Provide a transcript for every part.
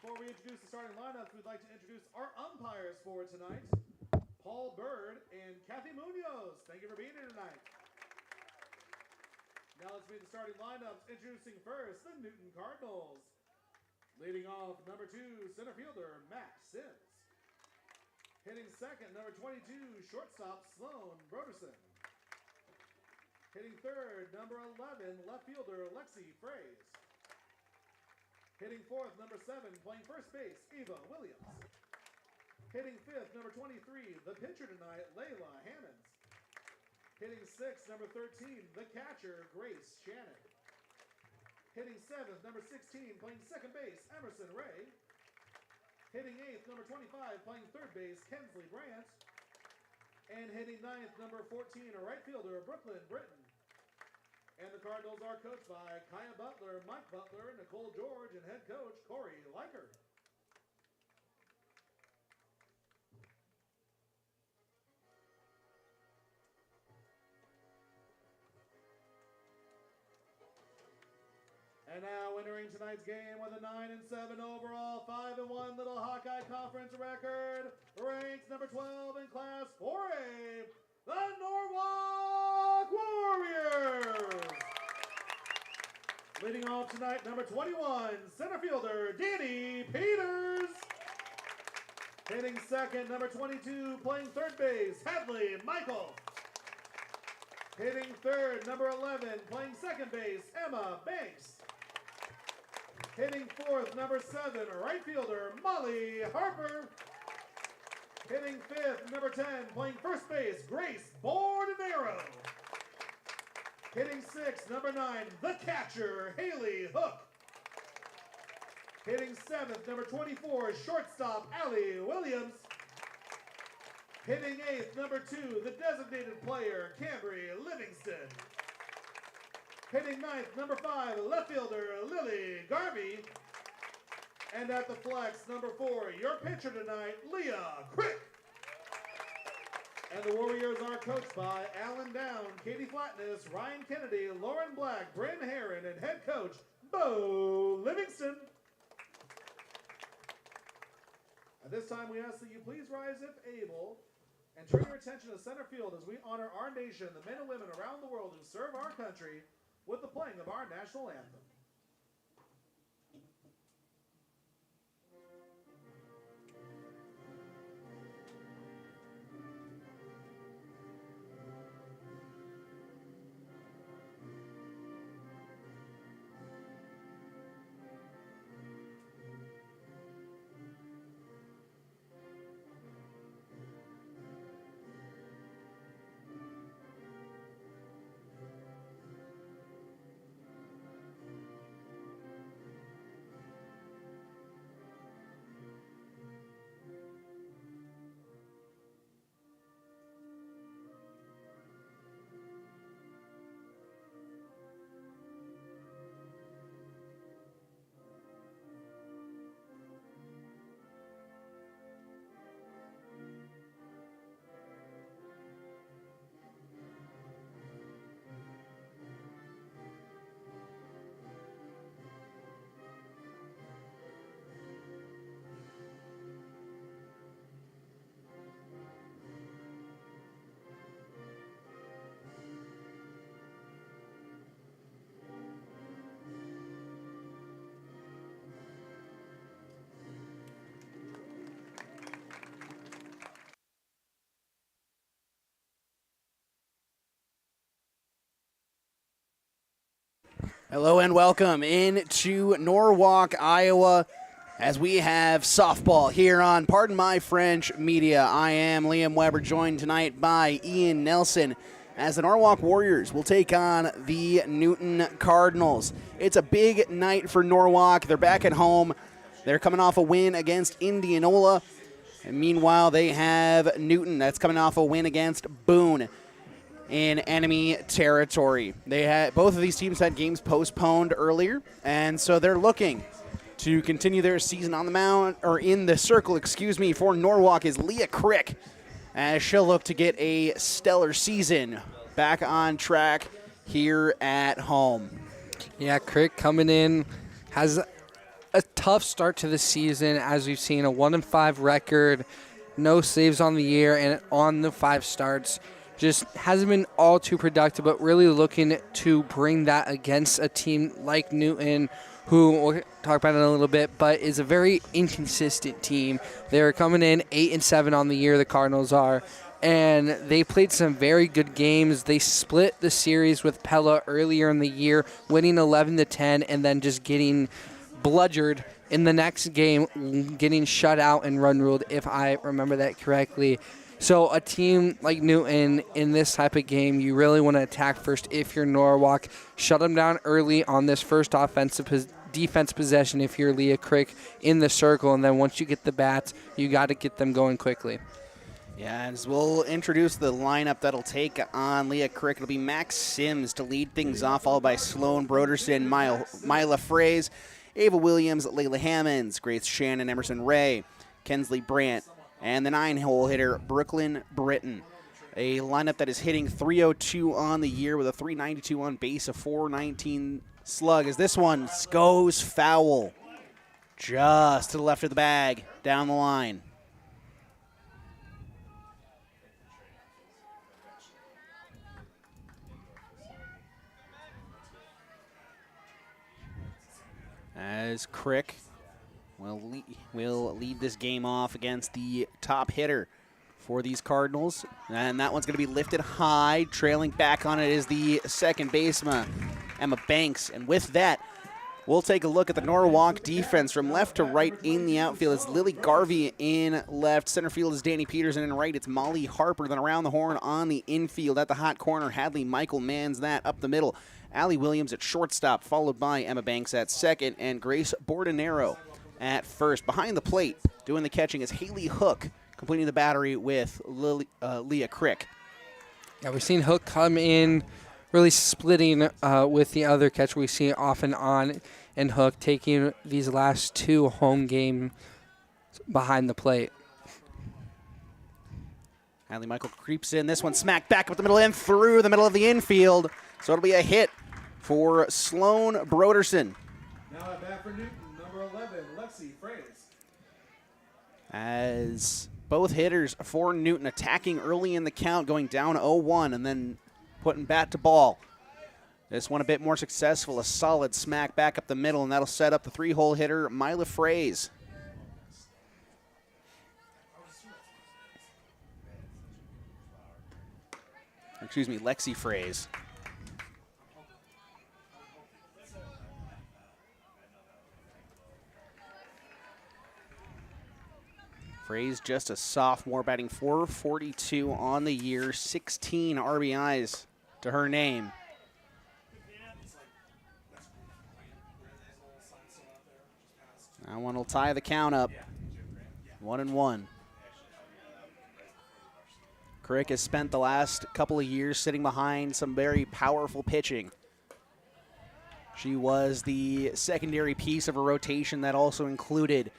Before we introduce the starting lineups, we'd like to introduce our umpires for tonight, Paul Bird and Kathy Munoz. Thank you for being here tonight. Now let's meet the starting lineups. Introducing first, the Newton Cardinals. Leading off, number 2, center fielder, Matt Sims. Hitting second, number 22, shortstop, Sloan Broderson. Hitting third, number 11, left fielder, Lexi Fraze. Hitting fourth, number 7, playing first base, Eva Williams. Hitting fifth, number 23, the pitcher tonight, Layla Hammonds. Hitting sixth, number 13, the catcher, Grace Shannon. Hitting seventh, number 16, playing second base, Emerson Ray. Hitting eighth, number 25, playing third base, Kensley Brandt. And hitting ninth, number 14, a right fielder, Brooklyn Britton. And the Cardinals are coached by Kaya Butler, Mike Butler, Nicole George, and head coach Corey Leiker. And now entering tonight's game with a 9-7 overall, 5-1 Little Hawkeye Conference record, ranked number 12 in Class 4A, the Norwalk Warriors. Leading off tonight, number 21, center fielder, Danny Peters. Hitting second, number 22, playing third base, Hadley Michael. Hitting third, number 11, playing second base, Emma Banks. Hitting fourth, number 7, right fielder, Molly Harper. Hitting fifth, number 10, playing first base, Grace Bordenero. Hitting sixth, number 9, the catcher, Haley Hook. Hitting seventh, number 24, shortstop, Allie Williams. Hitting eighth, number 2, the designated player, Cambry Livingston. Hitting ninth, number 5, left fielder, Lily Garvey. And at the flex, number 4, your pitcher tonight, Leah Crick. And the Warriors are coached by Alan Down, Katie Flatness, Ryan Kennedy, Lauren Black, Bryn Herron, and head coach, Bo Livingston. At this time, we ask that you please rise if able and turn your attention to center field as we honor our nation, the men and women around the world who serve our country, with the playing of our national anthem. Hello and welcome into Norwalk, Iowa, as we have softball here on Pardon My French Media. I am Liam Weber, joined tonight by Ian Nelson, as the Norwalk Warriors will take on the Newton Cardinals. It's a big night for Norwalk. They're back at home. They're coming off a win against Indianola. And meanwhile, they have Newton that's coming off a win against Boone in enemy territory. Both of these teams had games postponed earlier, and so they're looking to continue their season on the mound, or in the circle, for Norwalk is Leah Crick, as she'll look to get a stellar season back on track here at home. Yeah, Crick coming in has a tough start to the season, as we've seen a 1-5 record, no saves on the year, and on the 5 starts. Just hasn't been all too productive, but really looking to bring that against a team like Newton, who we'll talk about it in a little bit, but is a very inconsistent team. They're coming in 8-7 on the year, the Cardinals are, and they played some very good games. They split the series with Pella earlier in the year, winning 11-10, and then just getting bludgered in the next game, getting shut out and run ruled, if I remember that correctly. So a team like Newton in this type of game, you really want to attack first if you're Norwalk. Shut them down early on this first defense possession if you're Leah Crick in the circle, and then once you get the bats, you got to get them going quickly. Yeah, as we'll introduce the lineup that'll take on Leah Crick. It'll be Max Sims to lead things off, followed by Sloan Broderson, Mila Fraze, Ava Williams, Layla Hammonds, Grace Shannon, Emerson Ray, Kensley Brandt, and the 9-hole hitter, Brooklyn Britton. A lineup that is hitting .302 on the year with a .392 on base, a .419 slug, as this one goes foul just to the left of the bag, down the line. As Crick will lead this game off against the top hitter for these Cardinals. And that one's going to be lifted high. Trailing back on it is the second baseman, Emma Banks. And with that, we'll take a look at the Norwalk defense from left to right in the outfield. It's Lily Garvey in left. Center field is Danny Peterson, and right it's Molly Harper. Then around the horn on the infield at the hot corner, Hadley Michael mans that up the middle. Allie Williams at shortstop, followed by Emma Banks at second, and Grace Bordenero at first. Behind the plate, doing the catching is Haley Hook, completing the battery with Leah Crick. Yeah, we've seen Hook come in, really splitting with the other catcher we see off and on, and Hook taking these last 2 home games behind the plate. Hadley Michael creeps in. This one smack back up the middle and through the middle of the infield. So it'll be a hit for Sloan Broderson. Now at bat for Newton, number 11, Lexi Fraze. As both hitters for Newton attacking early in the count, going down 0-1 and then putting bat to ball. This one a bit more successful, a solid smack back up the middle, and that'll set up the 3-hole hitter, Mila Fraze. Excuse me, Lexi Fraze. Fraze just a sophomore, batting .442 on the year, 16 RBIs to her name. That one will tie the count up, 1-1. Crick has spent the last couple of years sitting behind some very powerful pitching. She was the secondary piece of a rotation that also included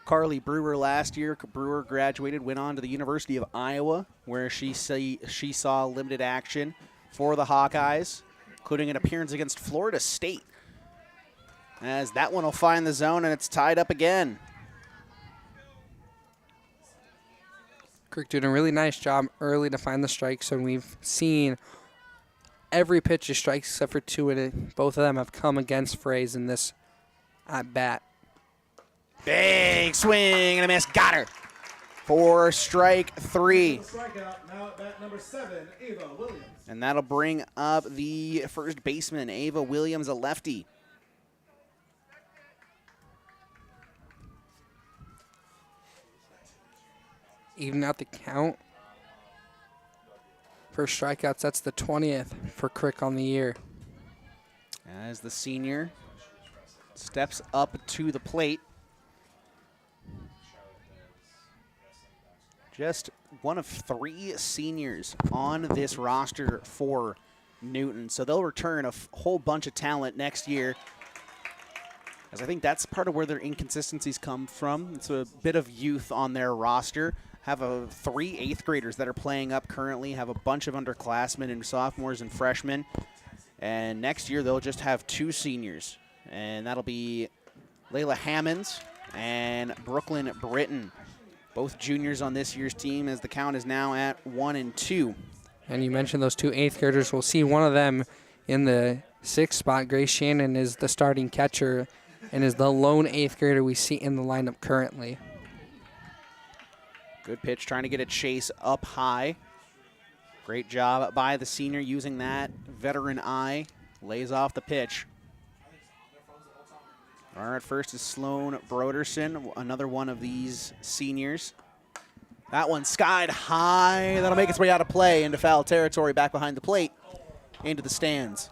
Carly Brewer last year. Brewer graduated, went on to the University of Iowa, where she saw limited action for the Hawkeyes, including an appearance against Florida State. As that one will find the zone, and it's tied up again. Crick doing a really nice job early to find the strikes, and we've seen every pitch is strikes except for 2, and both of them have come against Fraze in this at bat. Big swing and a miss. Got her for strike 3. Strikeout, now at bat number 7, Ava Williams. And that'll bring up the first baseman, Ava Williams, a lefty. Even out the count for strikeouts, that's the 20th for Crick on the year. As the senior steps up to the plate. Just one of 3 seniors on this roster for Newton. So they'll return a whole bunch of talent next year, as I think that's part of where their inconsistencies come from. It's a bit of youth on their roster. Have 3 8th graders that are playing up currently, have a bunch of underclassmen and sophomores and freshmen. And next year they'll just have 2 seniors. And that'll be Layla Hammonds and Brooklyn Britton. Both juniors on this year's team as the count is now at 1-2. And you mentioned those two eighth graders. We'll see one of them in the 6th spot. Grace Shannon is the starting catcher and is the lone eighth grader we see in the lineup currently. Good pitch, trying to get a chase up high. Great job by the senior using that veteran eye. Lays off the pitch. Runner at first is Sloan Broderson, another one of these seniors. That one skied high. That'll make its way out of play into foul territory back behind the plate into the stands.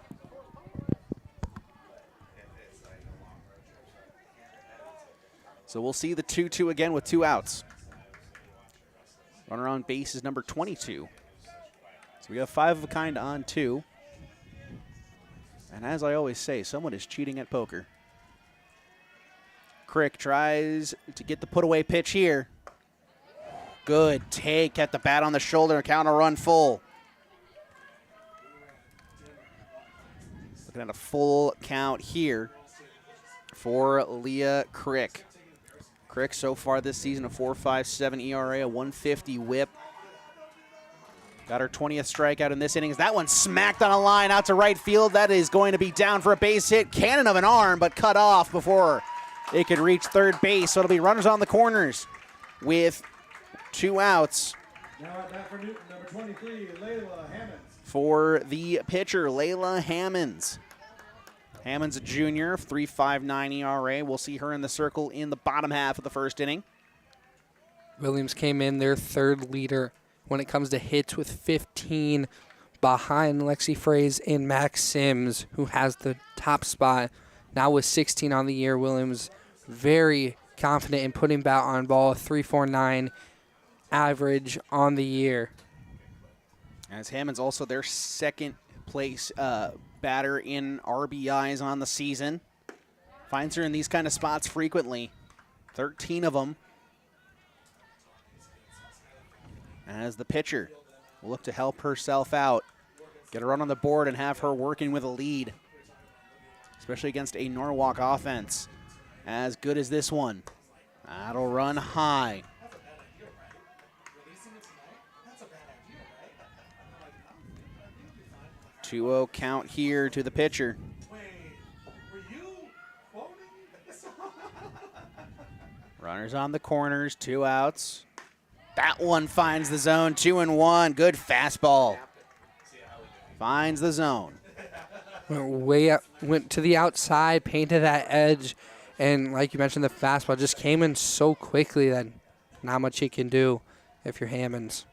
So we'll see the 2-2 again with 2 outs. Runner on base is number 22. So we have 5 of a kind on 2. And as I always say, someone is cheating at poker. Crick tries to get the put-away pitch here. Good take at the bat on the shoulder, count a run full. Looking at a full count here for Leah Crick. Crick so far this season a 4.57 ERA, a 150 whip. Got her 20th strikeout in this inning. That one smacked on a line out to right field. That is going to be down for a base hit. Cannon of an arm, but cut off before it could reach third base. So it'll be runners on the corners with 2 outs. Now at bat for Newton, number 23, Layla Hammonds. For the pitcher, Layla Hammonds. Hammonds a junior, 3.59 ERA. We'll see her in the circle in the bottom half of the first inning. Williams came in their 3rd leader when it comes to hits with 15 behind Lexi Fraze and Max Sims, who has the top spot. Now with 16 on the year, Williams very confident in putting bat on ball, 3.49 average on the year. As Hammond's also their 2nd place batter in RBIs on the season. Finds her in these kind of spots frequently, 13 of them. As the pitcher will look to help herself out, get a run on the board and have her working with a lead, especially against a Norwalk offense as good as this one. That'll run high. 2-0 count here to the pitcher. Runners on the corners, 2 outs. That one finds the zone, 2-1. Good fastball. Finds the zone. Went way up, went to the outside, painted that edge, and like you mentioned, the fastball just came in so quickly that not much you can do if you're Hammonds.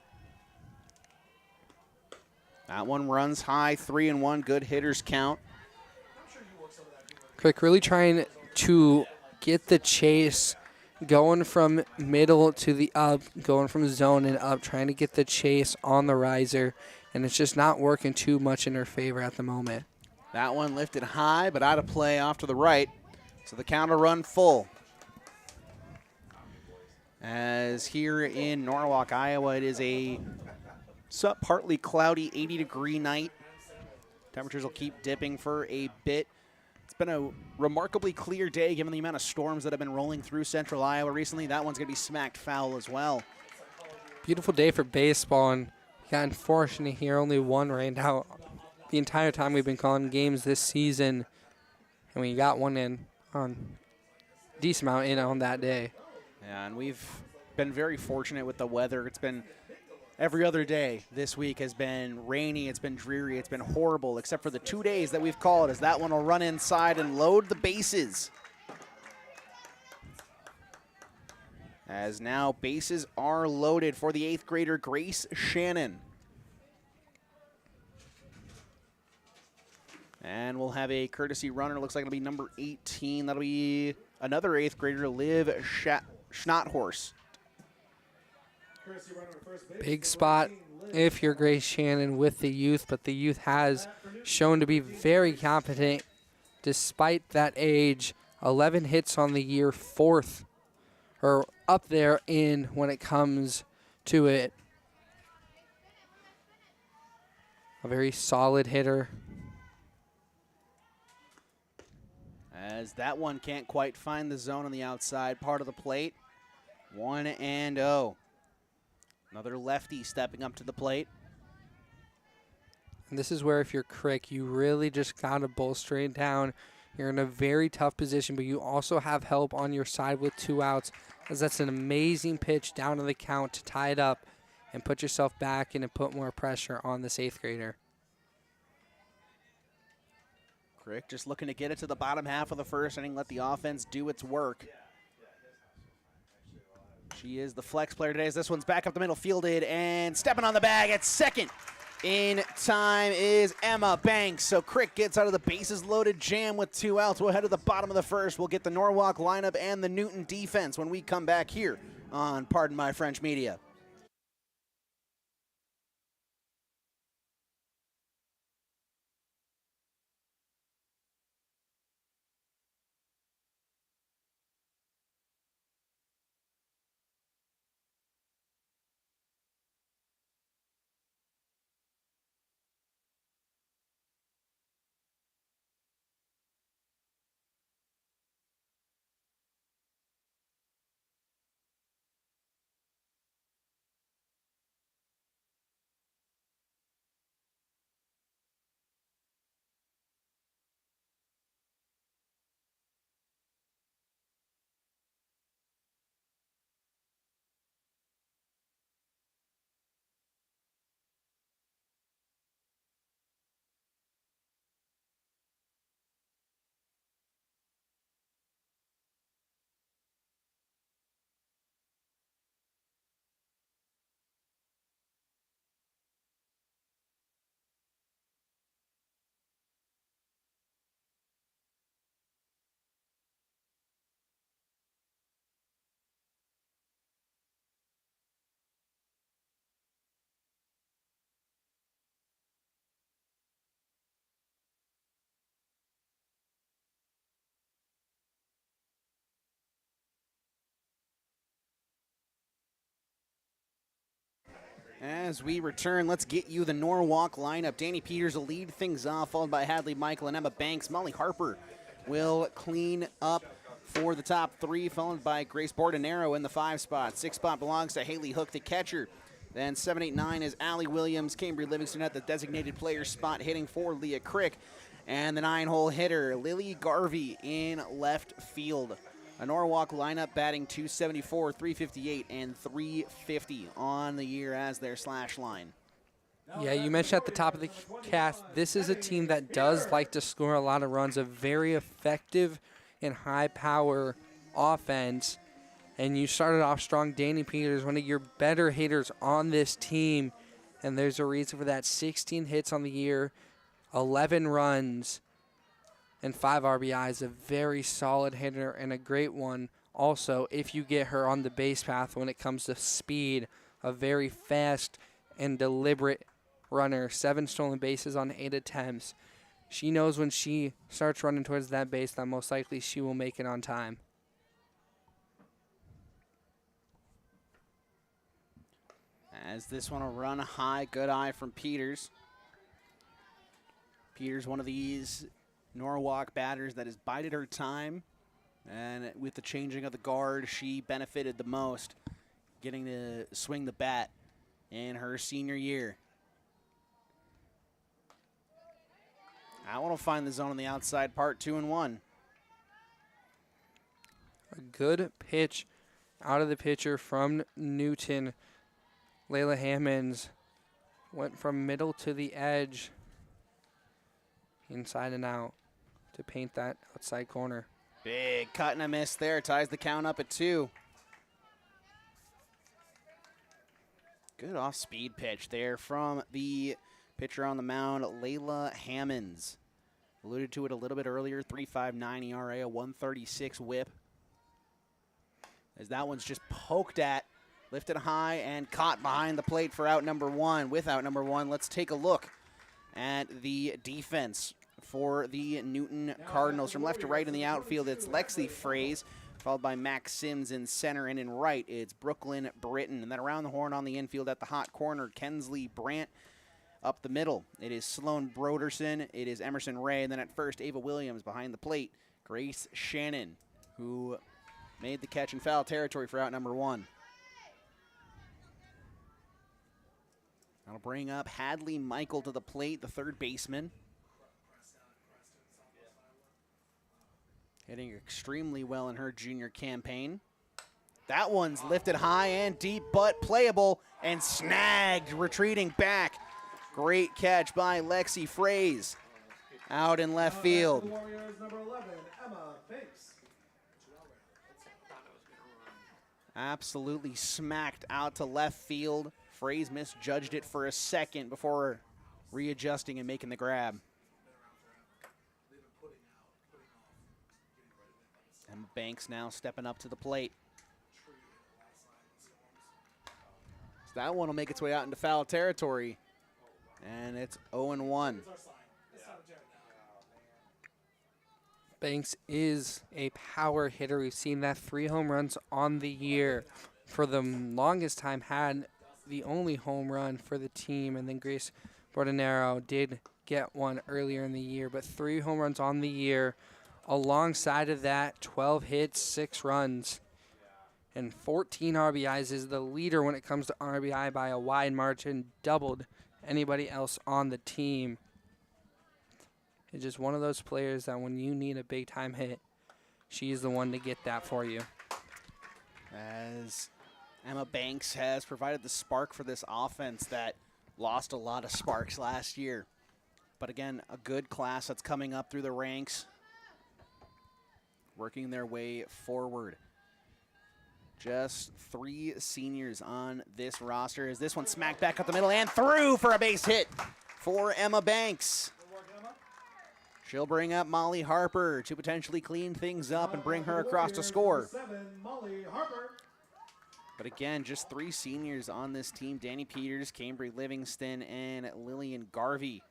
That one runs high, 3-1. Good hitters count. Crick really trying to get the chase going from middle to the up, going from zone and up, trying to get the chase on the riser, and it's just not working too much in her favor at the moment. That one lifted high, but out of play off to the right. So the count will run full. As here in Norwalk, Iowa, it is a partly cloudy 80-degree night. Temperatures will keep dipping for a bit. It's been a remarkably clear day given the amount of storms that have been rolling through central Iowa recently. That one's going to be smacked foul as well. Beautiful day for baseball, and got unfortunate here, only one rained out the entire time we've been calling games this season, and we got one in on decent amount in on that day. Yeah, and we've been very fortunate with the weather. It's been every other day this week has been rainy, it's been dreary, it's been horrible, except for the 2 days that we've called, as that one will run inside and load the bases. As now bases are loaded for the 8th grader Grace Shannon. And we'll have a courtesy runner. Looks like it'll be number 18. That'll be another 8th grader, Liv Schnotthorst. Big spot if you're Grace Shannon with the youth, but the youth has shown to be very competent despite that age. 11 hits on the year, 4th, or up there in when it comes to it. A very solid hitter. as that one can't quite find the zone on the outside part of the plate. 1-0. Another lefty stepping up to the plate. And this is where if you're Crick, you really just got to bolster it down. You're in a very tough position, but you also have help on your side with 2 outs, as that's an amazing pitch down to the count to tie it up and put yourself back in and put more pressure on this 8th grader. Crick just looking to get it to the bottom half of the first inning, let the offense do its work. She is the flex player today as this one's back up the middle, fielded, and stepping on the bag at second. In time is Emma Banks. So Crick gets out of the bases loaded jam with 2 outs. We'll head to the bottom of the first. We'll get the Norwalk lineup and the Newton defense when we come back here on Pardon My French Media. As we return, let's get you the Norwalk lineup. Danny Peters will lead things off, followed by Hadley Michael and Emma Banks. Molly Harper will clean up for the top 3, followed by Grace Bordenero in the 5 spot. 6 spot belongs to Haley Hook, the catcher. Then 7, 8, 9 is Allie Williams. Cambry Livingston at the designated player spot, hitting for Leah Crick. And the 9-hole hitter, Lily Garvey in left field. A Norwalk lineup batting .274, .358, and .350 on the year as their slash line. Yeah, you mentioned at the top of the cast, this is a team that does like to score a lot of runs, a very effective and high-power offense. And you started off strong. Danny Peters, one of your better hitters on this team, and there's a reason for that. 16 hits on the year, 11 runs, and 5 RBIs, a very solid hitter and a great one. Also, if you get her on the base path when it comes to speed, a very fast and deliberate runner. 7 stolen bases on 8 attempts. She knows when she starts running towards that base that most likely she will make it on time. As this one will run high, good eye from Peters. Peters, one of these Norwalk batters that has bided her time, and with the changing of the guard, she benefited the most, getting to swing the bat in her senior year. That one will find the zone on the outside part, 2-1. A good pitch out of the pitcher from Newton. Layla Hammonds went from middle to the edge, inside and out, to paint that outside corner. Big cut and a miss there, ties the count up at 2. Good off-speed pitch there from the pitcher on the mound, Layla Hammonds. Alluded to it a little bit earlier, 3.59 ERA, a 136 whip. As that one's just poked at, lifted high, and caught behind the plate for out number 1. With out number 1, let's take a look at the defense for the Newton Cardinals. From left to right in the outfield, it's Lexi Fraze, followed by Max Sims in center, and in right, it's Brooklyn Britton. And then around the horn on the infield at the hot corner, Kensley Brandt. Up the middle, it is Sloan Broderson, it is Emerson Ray, and then at first, Ava Williams behind the plate. Grace Shannon, who made the catch in foul territory for out number 1. That'll bring up Hadley Michael to the plate, the third baseman. Hitting extremely well in her junior campaign. That one's lifted high and deep, but playable and snagged, retreating back. Great catch by Lexi Fraze out in left field. Warriors, number 11, Emma Banks. Absolutely smacked out to left field. Fraze misjudged it for a second before readjusting and making the grab. Emma Banks now stepping up to the plate. So that one will make its way out into foul territory. And it's 0-1. Banks is a power hitter. We've seen that 3 home runs on the year. For the longest time, had the only home run for the team. And then Grace Bordenero did get one earlier in the year. But 3 home runs on the year. Alongside of that, 12 hits, 6 runs, and 14 RBIs, is the leader when it comes to RBI by a wide margin, doubled anybody else on the team. It's just one of those players that when you need a big-time hit, she's the one to get that for you. As Emma Banks has provided the spark for this offense that lost a lot of sparks last year. But again, a good class that's coming up through the ranks, working their way forward. Just 3 seniors on this roster as this one smacked back up the middle and through for a base hit for Emma Banks. She'll bring up Molly Harper to potentially clean things up and bring her across to score. 7, Molly Harper. But again, just 3 seniors on this team: Danny Peters, Cambry Livingston, and Lillian Garvey.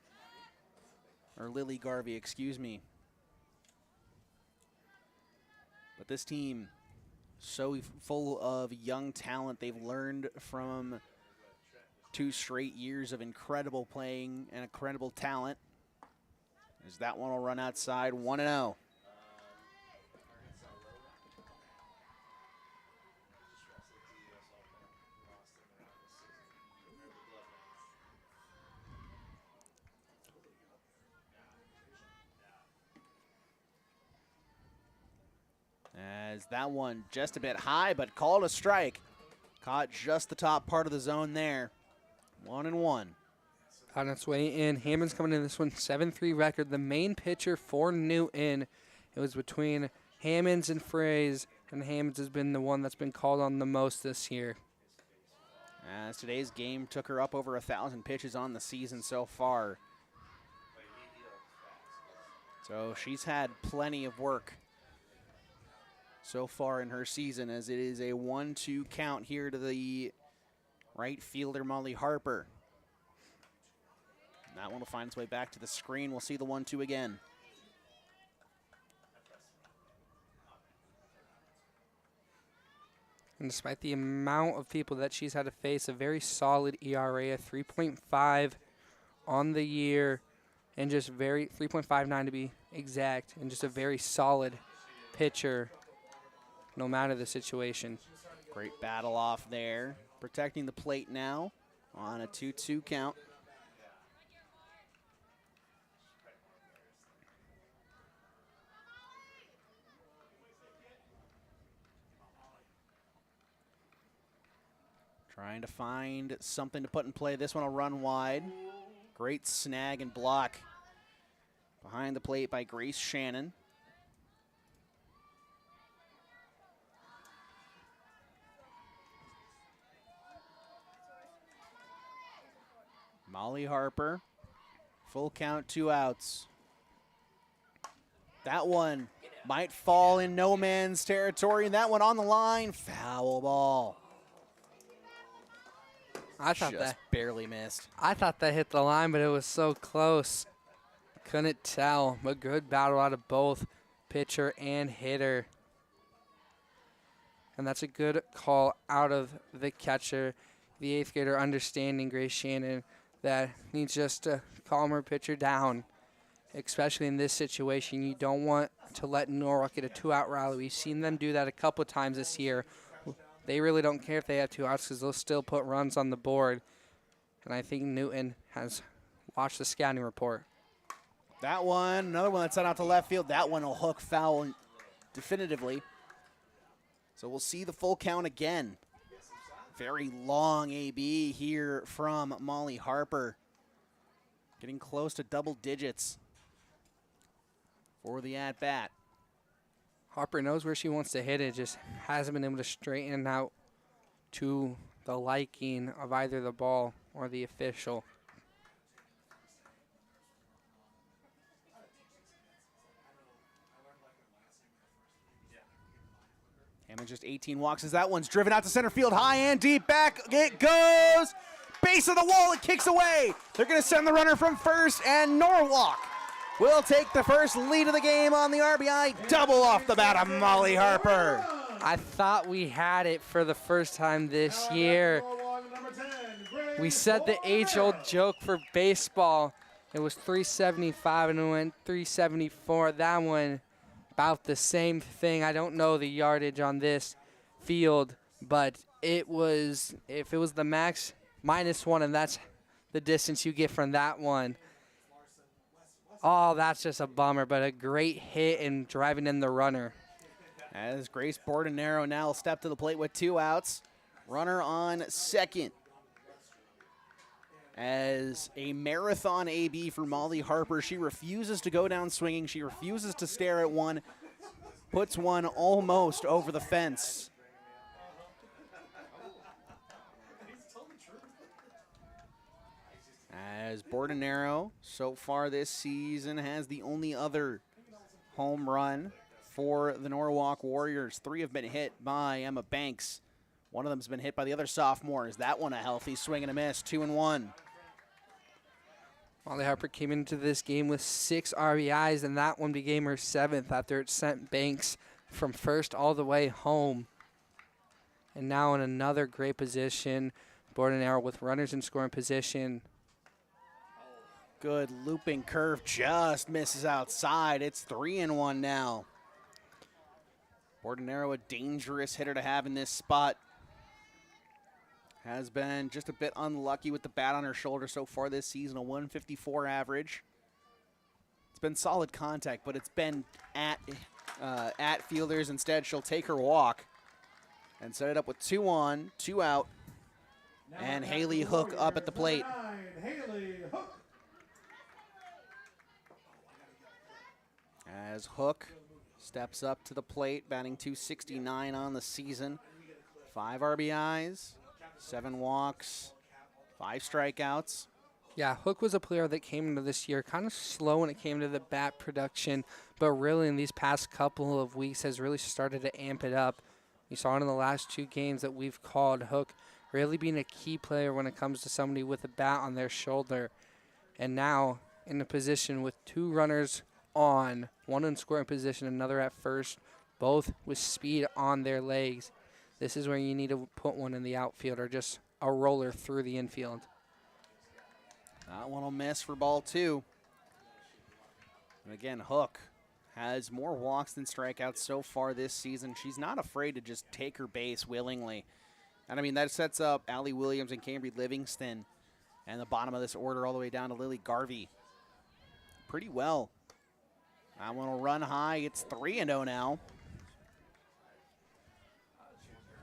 Or Lily Garvey, excuse me. But this team, so full of young talent. They've learned from 2 straight years of incredible playing and incredible talent. As that one will run outside, 1-0. As that one just a bit high, but called a strike. Caught just the top part of the zone there. 1-1. On its way in, Hammond's coming in this one, 7-3 record. The main pitcher for Newton, it was between Hammonds and Fraze, and Hammonds has been the one that's been called on the most this year. As today's game took her up over 1,000 pitches on the season so far. So she's had plenty of work so far in her season, as it is a 1-2 count here to the right fielder, Molly Harper. And that one will find its way back to the screen. We'll see the 1-2 again. And despite the amount of people that she's had to face, a very solid ERA, a 3.5 on the year, and just 3.59 to be exact, and just a very solid pitcher, no matter the situation. Great battle off there. Protecting the plate now on a 2-2 count. Trying to find something to put in play. This one will run wide. Great snag and block behind the plate by Grace Shannon. Molly Harper, full count, 2 outs. That one might fall in no man's territory, and that one on the line, foul ball. I thought Just barely missed. I thought that hit the line, but it was so close. Couldn't tell. A good battle out of both pitcher and hitter. And that's a good call out of the catcher. The 8th grader understanding Grace Shannon that needs just to calm her pitcher down. Especially in this situation, you don't want to let Norwalk get a 2-out rally. We've seen them do that a couple times this year. They really don't care if they have 2 outs because they'll still put runs on the board. And I think Newton has watched the scouting report. That one, another one that's sent out to left field. That one will hook foul definitively. So we'll see the full count again. Very long AB here from Molly Harper. Getting close to double digits for the at-bat. Harper knows where she wants to hit it, just hasn't been able to straighten out to the liking of either the ball or the official. Hammond just 18 walks as that one's driven out to center field, high and deep, back it goes. Base of the wall, it kicks away. They're going to send the runner from first, and Norwalk will take the first lead of the game on the RBI double off the bat of Molly Harper. I thought we had it for the first time this year. We said the age-old joke for baseball. It was 375 and it went 374. That one, about the same thing. I don't know the yardage on this field, but it was, if it was the max, -1, and that's the distance you get from that one. Oh, that's just a bummer, but a great hit and driving in the runner. As Grace Bordenaro now will step to the plate with 2 outs. Runner on second. As a marathon AB for Molly Harper, she refuses to go down swinging. She refuses to stare at one. Puts one almost over the fence. As Bordenaro, so far this season, has the only other home run for the Norwalk Warriors. 3 have been hit by Emma Banks. One of them's been hit by the other sophomore. Is that one a healthy swing and a miss? 2-1. Molly Harper came into this game with 6 RBIs, and that one became her 7th after it sent Banks from first all the way home. And now in another great position, Bordenaro with runners in scoring position. Good looping curve, just misses outside. It's 3-1 now. Bordenaro, a dangerous hitter to have in this spot. Has been just a bit unlucky with the bat on her shoulder so far this season, a 154 average. It's been solid contact, but it's been at fielders. Instead, she'll take her walk and set it up with 2 on, 2 out, and Haley Hook up at the plate. Haley Hook. As Hook steps up to the plate, batting .269 on the season. 5 RBIs, 7 walks, 5 strikeouts. Yeah, Hook was a player that came into this year kind of slow when it came to the bat production, but really in these past couple of weeks has really started to amp it up. You saw it in the last 2 games that we've called Hook really being a key player when it comes to somebody with a bat on their shoulder. And now in a position with 2 runners on, one in scoring position, another at first, both with speed on their legs. This is where you need to put one in the outfield or just a roller through the infield. That one will miss for ball 2. And again, Hook has more walks than strikeouts so far this season. She's not afraid to just take her base willingly. And I mean, that sets up Allie Williams and Cambry Livingston and the bottom of this order all the way down to Lily Garvey pretty well. That one will run high. It's 3-0 now.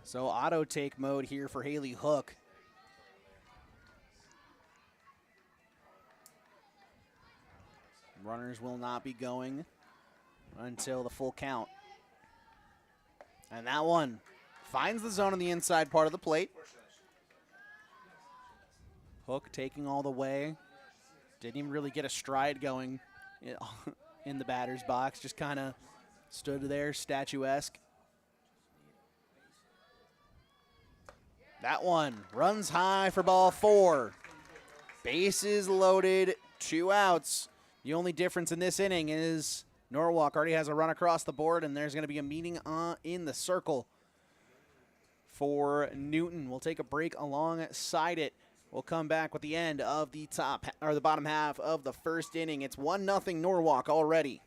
So auto take mode here for Haley Hook. Runners will not be going until the full count. And that one finds the zone on the inside part of the plate. Hook taking all the way. Didn't even really get a stride going in the batter's box. Just kind of stood there, statuesque. That one runs high for ball 4. Bases loaded, 2 outs. The only difference in this inning is Norwalk already has a run across the board, and there's going to be a meeting in the circle for Newton. We'll take a break alongside it. We'll come back with the end of the bottom half of the first inning. It's 1-0 Norwalk already.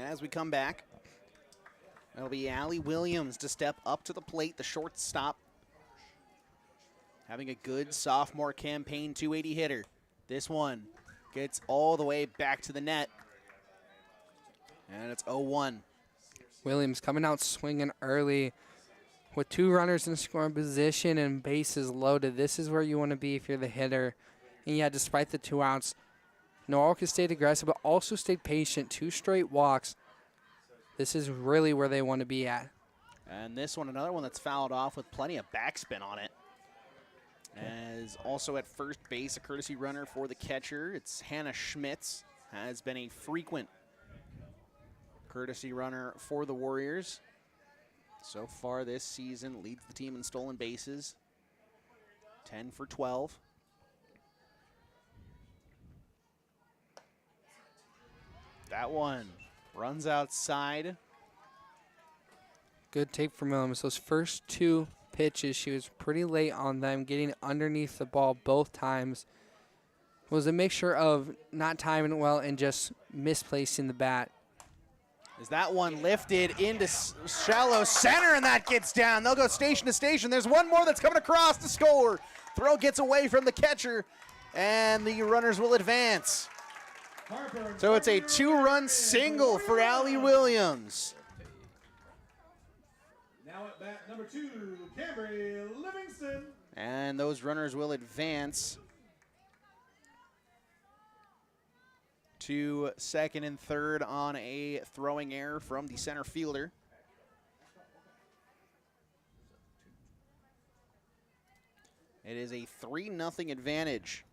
As we come back, it'll be Allie Williams to step up to the plate, the shortstop. Having a good sophomore campaign, 280 hitter. This one gets all the way back to the net. And it's 0-1. Williams coming out swinging early with 2 runners in scoring position and bases loaded. This is where you want to be if you're the hitter. And yeah, despite the 2 outs, Norwalk has stayed aggressive, but also stayed patient. 2 straight walks. This is really where they want to be at. And this one, another one that's fouled off with plenty of backspin on it. As also at first base, a courtesy runner for the catcher. It's Hannah Schmitz, has been a frequent courtesy runner for the Warriors. So far this season, leads the team in stolen bases. 10 for 12. That one runs outside. Good take from Williams. Those first 2 pitches, she was pretty late on them, getting underneath the ball both times. It was a mixture of not timing it well and just misplacing the bat. Is that one lifted into shallow center, and that gets down. They'll go station to station. There's one more that's coming across to score. Throw gets away from the catcher, and the runners will advance. So it's a 2-run single for Allie Williams. Now at bat number 2, Cambry Livingston. And those runners will advance to second and third on a throwing error from the center fielder. It is a 3-0 advantage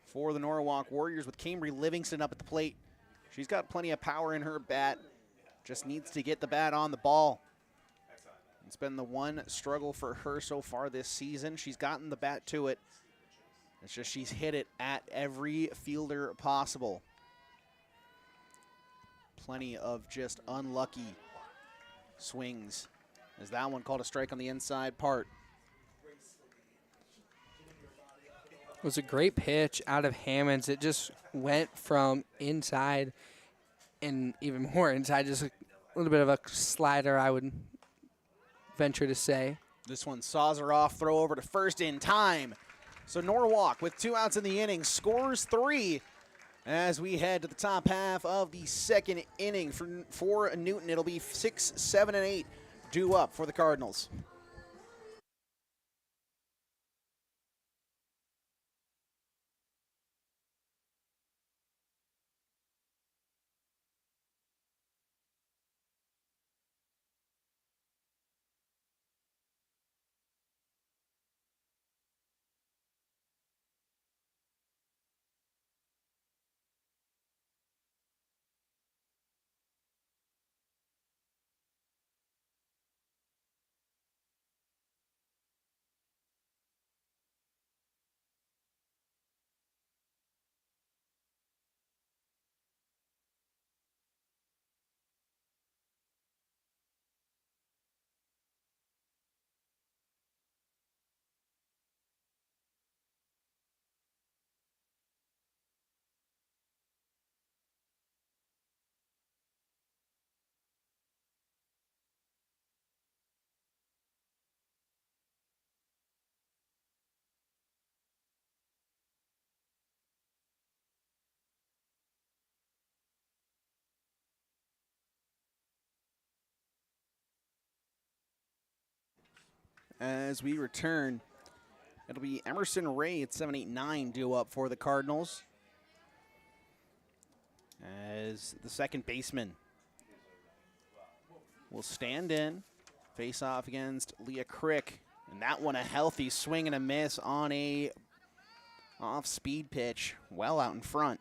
for the Norwalk Warriors with Cambry Livingston up at the plate. She's got plenty of power in her bat. Just needs to get the bat on the ball. It's been the one struggle for her so far this season. She's gotten the bat to it. It's just she's hit it at every fielder possible. Plenty of just unlucky swings. As that one called a strike on the inside part. It was a great pitch out of Hammonds. It just went from inside and even more inside, just a little bit of a slider, I would venture to say. This one saws her off, throw over to first in time. So Norwalk, with 2 outs in the inning, scores 3 as we head to the top half of the second inning. For Newton, it'll be 6, 7, and 8 due up for the Cardinals. As we return, it'll be Emerson Ray at 7-8-9 due up for the Cardinals. As the second baseman will stand in, face off against Leah Crick. And that one a healthy swing and a miss on a off-speed pitch, well out in front.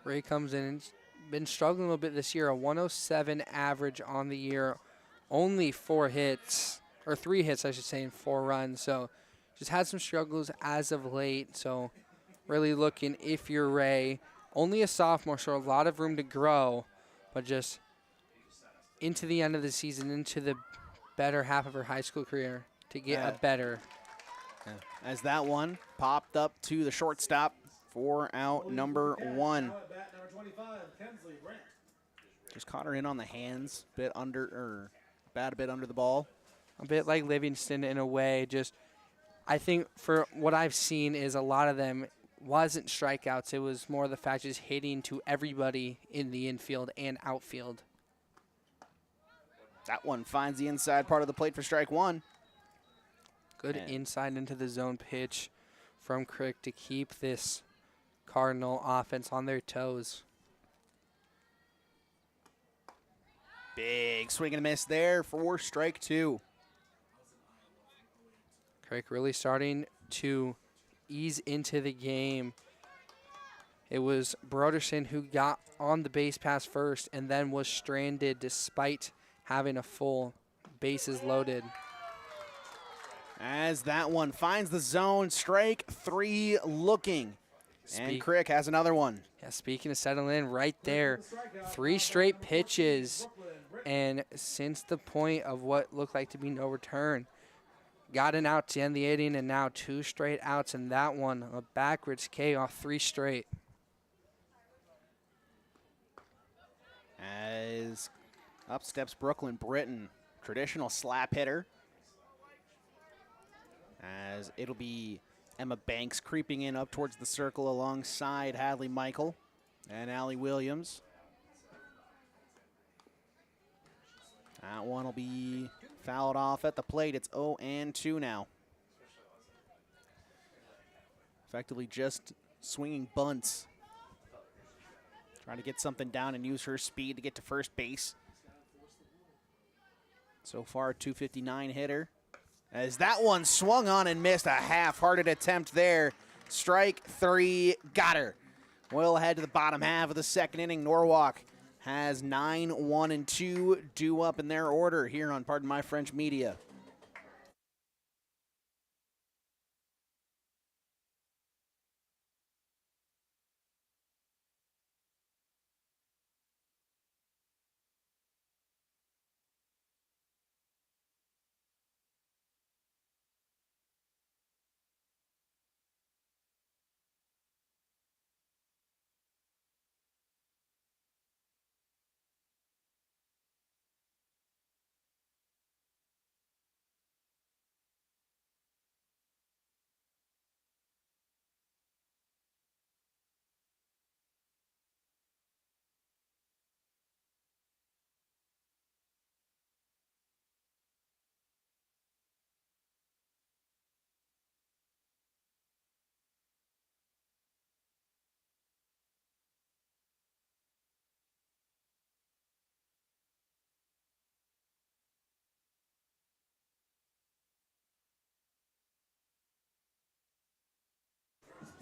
Ray comes in and been struggling a little bit this year, a 107 average on the year, only 4 hits, or 3 hits, I should say, and 4 runs. So just had some struggles as of late. So really looking, if you're Ray, only a sophomore, so a lot of room to grow, but just into the end of the season, into the better half of her high school career to get a better. As that one popped up to the shortstop for out number 1. Now at bat number 25, Kensley Brandt. Just caught her in on the hands, bat a bit under the ball. A bit like Livingston in a way. Just, I think for what I've seen is a lot of them wasn't strikeouts. It was more the fact just hitting to everybody in the infield and outfield. That one finds the inside part of the plate for strike 1. Good inside into the zone pitch from Crick to keep this Cardinal offense on their toes. Big swing and a miss there for strike 2. Crick really starting to ease into the game. It was Broderson who got on the base pass first and then was stranded despite having a full bases loaded. As that one finds the zone, strike 3 looking. And Crick has another one. Yeah, speaking of settling in right there, 3 straight pitches. And since the point of what looked like to be no return, got an out to end the inning, and now 2 straight outs, and that one a backwards K off 3 straight. As up steps Brooklyn Britton, traditional slap hitter. As it'll be Emma Banks creeping in up towards the circle alongside Hadley Michael and Allie Williams. That one will be fouled off at the plate. It's 0-2 now. Effectively just swinging bunts. Trying to get something down and use her speed to get to first base. So far, a 259 hitter. As that one swung on and missed, a half-hearted attempt there. Strike 3, got her. Well ahead to the bottom half of the second inning. Norwalk has 9-1-2 due up in their order here on Pardon My French Media.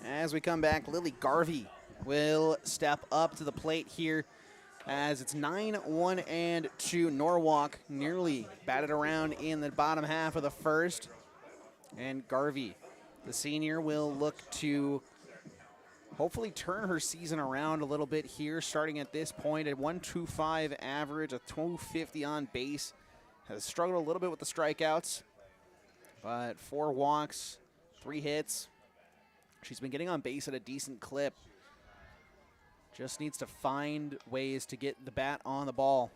As we come back, Lily Garvey will step up to the plate here as it's 9-1-2. Norwalk nearly batted around in the bottom half of the first. And Garvey, the senior, will look to hopefully turn her season around a little bit here, starting at this point at 125 average, a 250 on base. Has struggled a little bit with the strikeouts, but 4 walks, 3 hits. She's been getting on base at a decent clip. Just needs to find ways to get the bat on the ball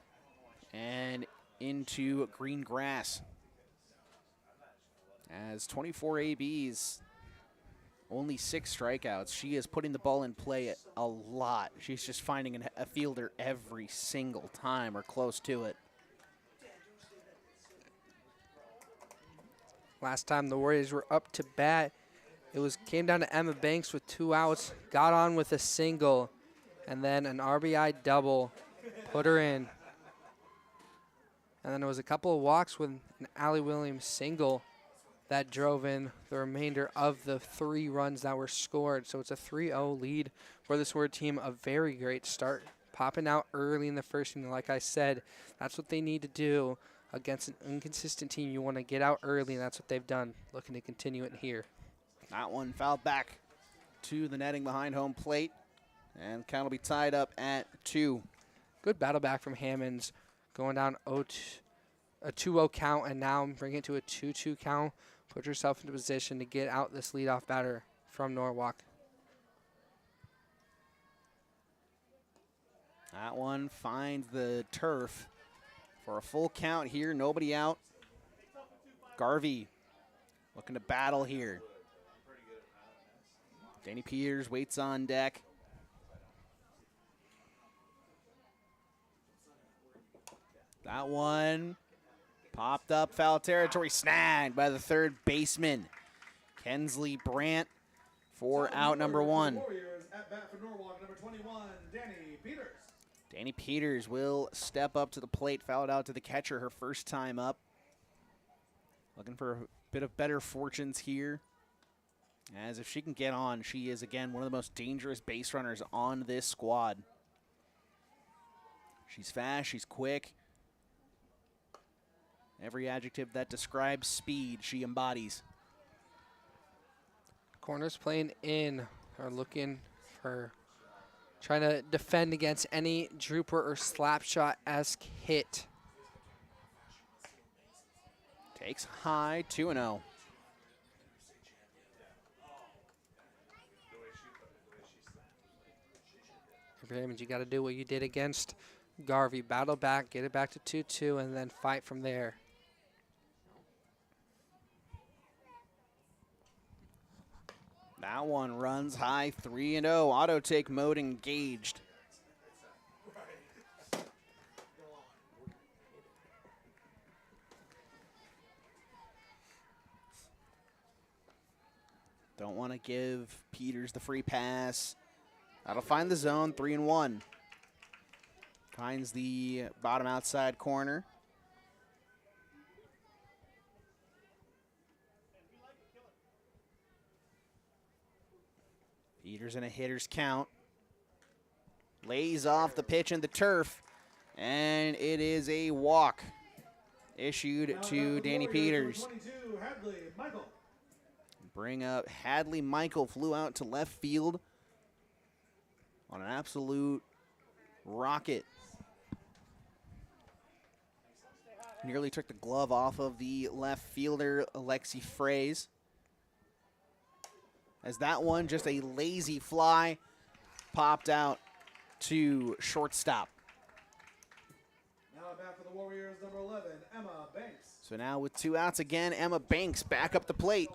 and into green grass. As 24 ABs, only 6 strikeouts. She is putting the ball in play a lot. She's just finding a fielder every single time or close to it. Last time the Warriors were up to bat, came down to Emma Banks with 2 outs, got on with a single, and then an RBI double, put her in. And then there was a couple of walks with an Allie Williams single that drove in the remainder of the 3 runs that were scored. So it's a 3-0 lead for this Word team. A very great start, popping out early in the first inning. Like I said, that's what they need to do against an inconsistent team. You want to get out early, and that's what they've done. Looking to continue it here. That one fouled back to the netting behind home plate, and count will be tied up at 2. Good battle back from Hammonds, going down a 2-0 count, and now bringing it to a 2-2 count put yourself into position to get out this leadoff batter from Norwalk. That one finds the turf for a full count here. Nobody out. Garvey looking to battle here. Danny Peters waits on deck. That one popped up, foul territory, snagged by the third baseman, Kensley Brandt, for out number one. Warriors at bat for Norwalk, number 21, Danny Peters. Danny Peters will step up to the plate, fouled out to the catcher her first time up. Looking for a bit of better fortunes here. As if she can get on, she is, again, one of the most dangerous base runners on this squad. She's fast, she's quick. Every adjective that describes speed, she embodies. Corners playing in are looking for trying to defend against any drooper or slap shot-esque hit. Takes high, 2-0. Raymond, you got to do what you did against Garvey. Battle back, get it back to 2-2, and then fight from there. That one runs high, 3-0. Auto take mode engaged. Don't want to give Peters the free pass. That'll find the zone, 3-1. Finds the bottom outside corner. Peters in a hitter's count. Lays off the pitch and the turf. And it is a walk issued to Danny Peters. 22, Hadley Michael. Bring up Hadley Michael, flew out to left field on an absolute rocket. Nearly took the glove off of the left fielder, Alexi Fraze. As that one, just a lazy fly, popped out to shortstop. Now back for the Warriors, number 11, Emma Banks. So now with 2 outs again, Emma Banks back up the plate.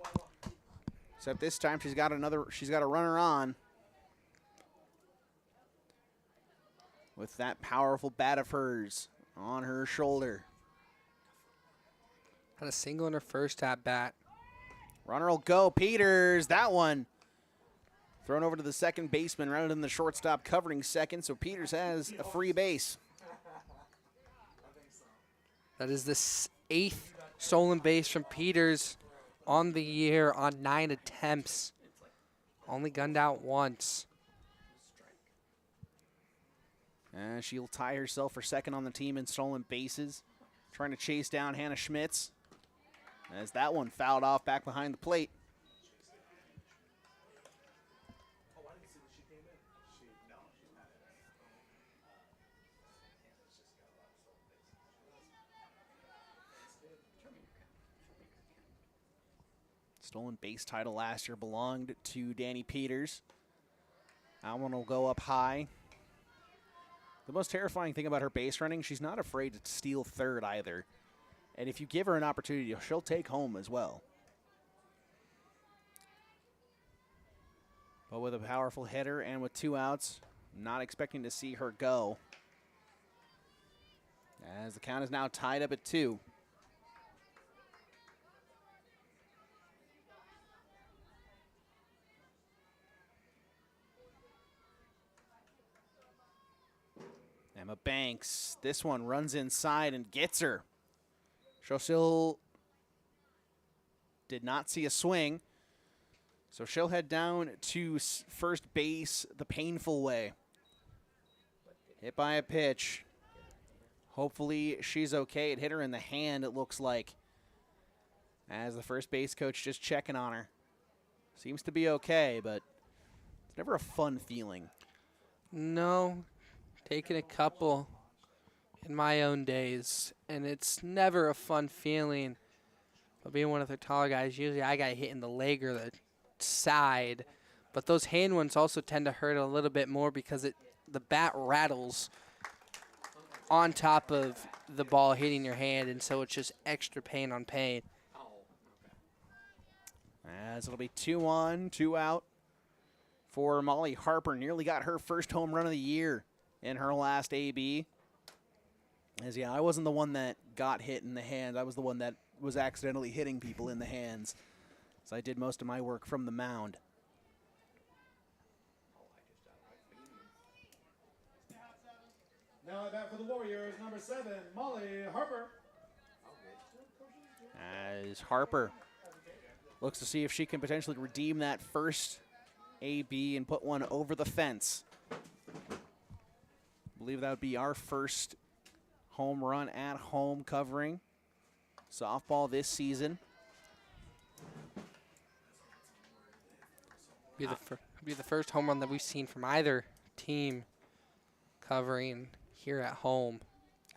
Except this time she's got a runner on. With that powerful bat of hers on her shoulder. Had a single in her first at bat. Runner will go. Peters, that one thrown over to the second baseman rather than the shortstop covering second, so Peters has a free base. That is the 8th stolen base from Peters on the year on 9 attempts. Only gunned out once. And she'll tie herself for second on the team in stolen bases. Trying to chase down Hannah Schmitz. As that one fouled off back behind the plate. Stolen base title last year belonged to Danny Peters. That one will go up high. The most terrifying thing about her base running, she's not afraid to steal third either. And if you give her an opportunity, she'll take home as well. But with a powerful hitter and with 2 outs, not expecting to see her go. As the count is now tied up at 2. Emma Banks, this one runs inside and gets her. Schosil did not see a swing, so she'll head down to first base the painful way. Hit by a pitch. Hopefully she's okay. It hit her in the hand, it looks like, as the first base coach just checking on her. Seems to be okay, but it's never a fun feeling. No, taking a couple in my own days, and it's never a fun feeling. But being one of the taller guys, usually I got hit in the leg or the side. But those hand ones also tend to hurt a little bit more because the bat rattles on top of the ball hitting your hand, and so it's just extra pain on pain. As it'll be 2-on, 2 out for Molly Harper. Nearly got her first home run of the year in her last AB. As I wasn't the one that got hit in the hand. I was the one that was accidentally hitting people in the hands. So I did most of my work from the mound. Now at bat for the Warriors, number 7, Molly Harper. As Harper looks to see if she can potentially redeem that first AB and put one over the fence. I believe that would be our first home run at home covering softball this season. Be the first home run that we've seen from either team covering here at home.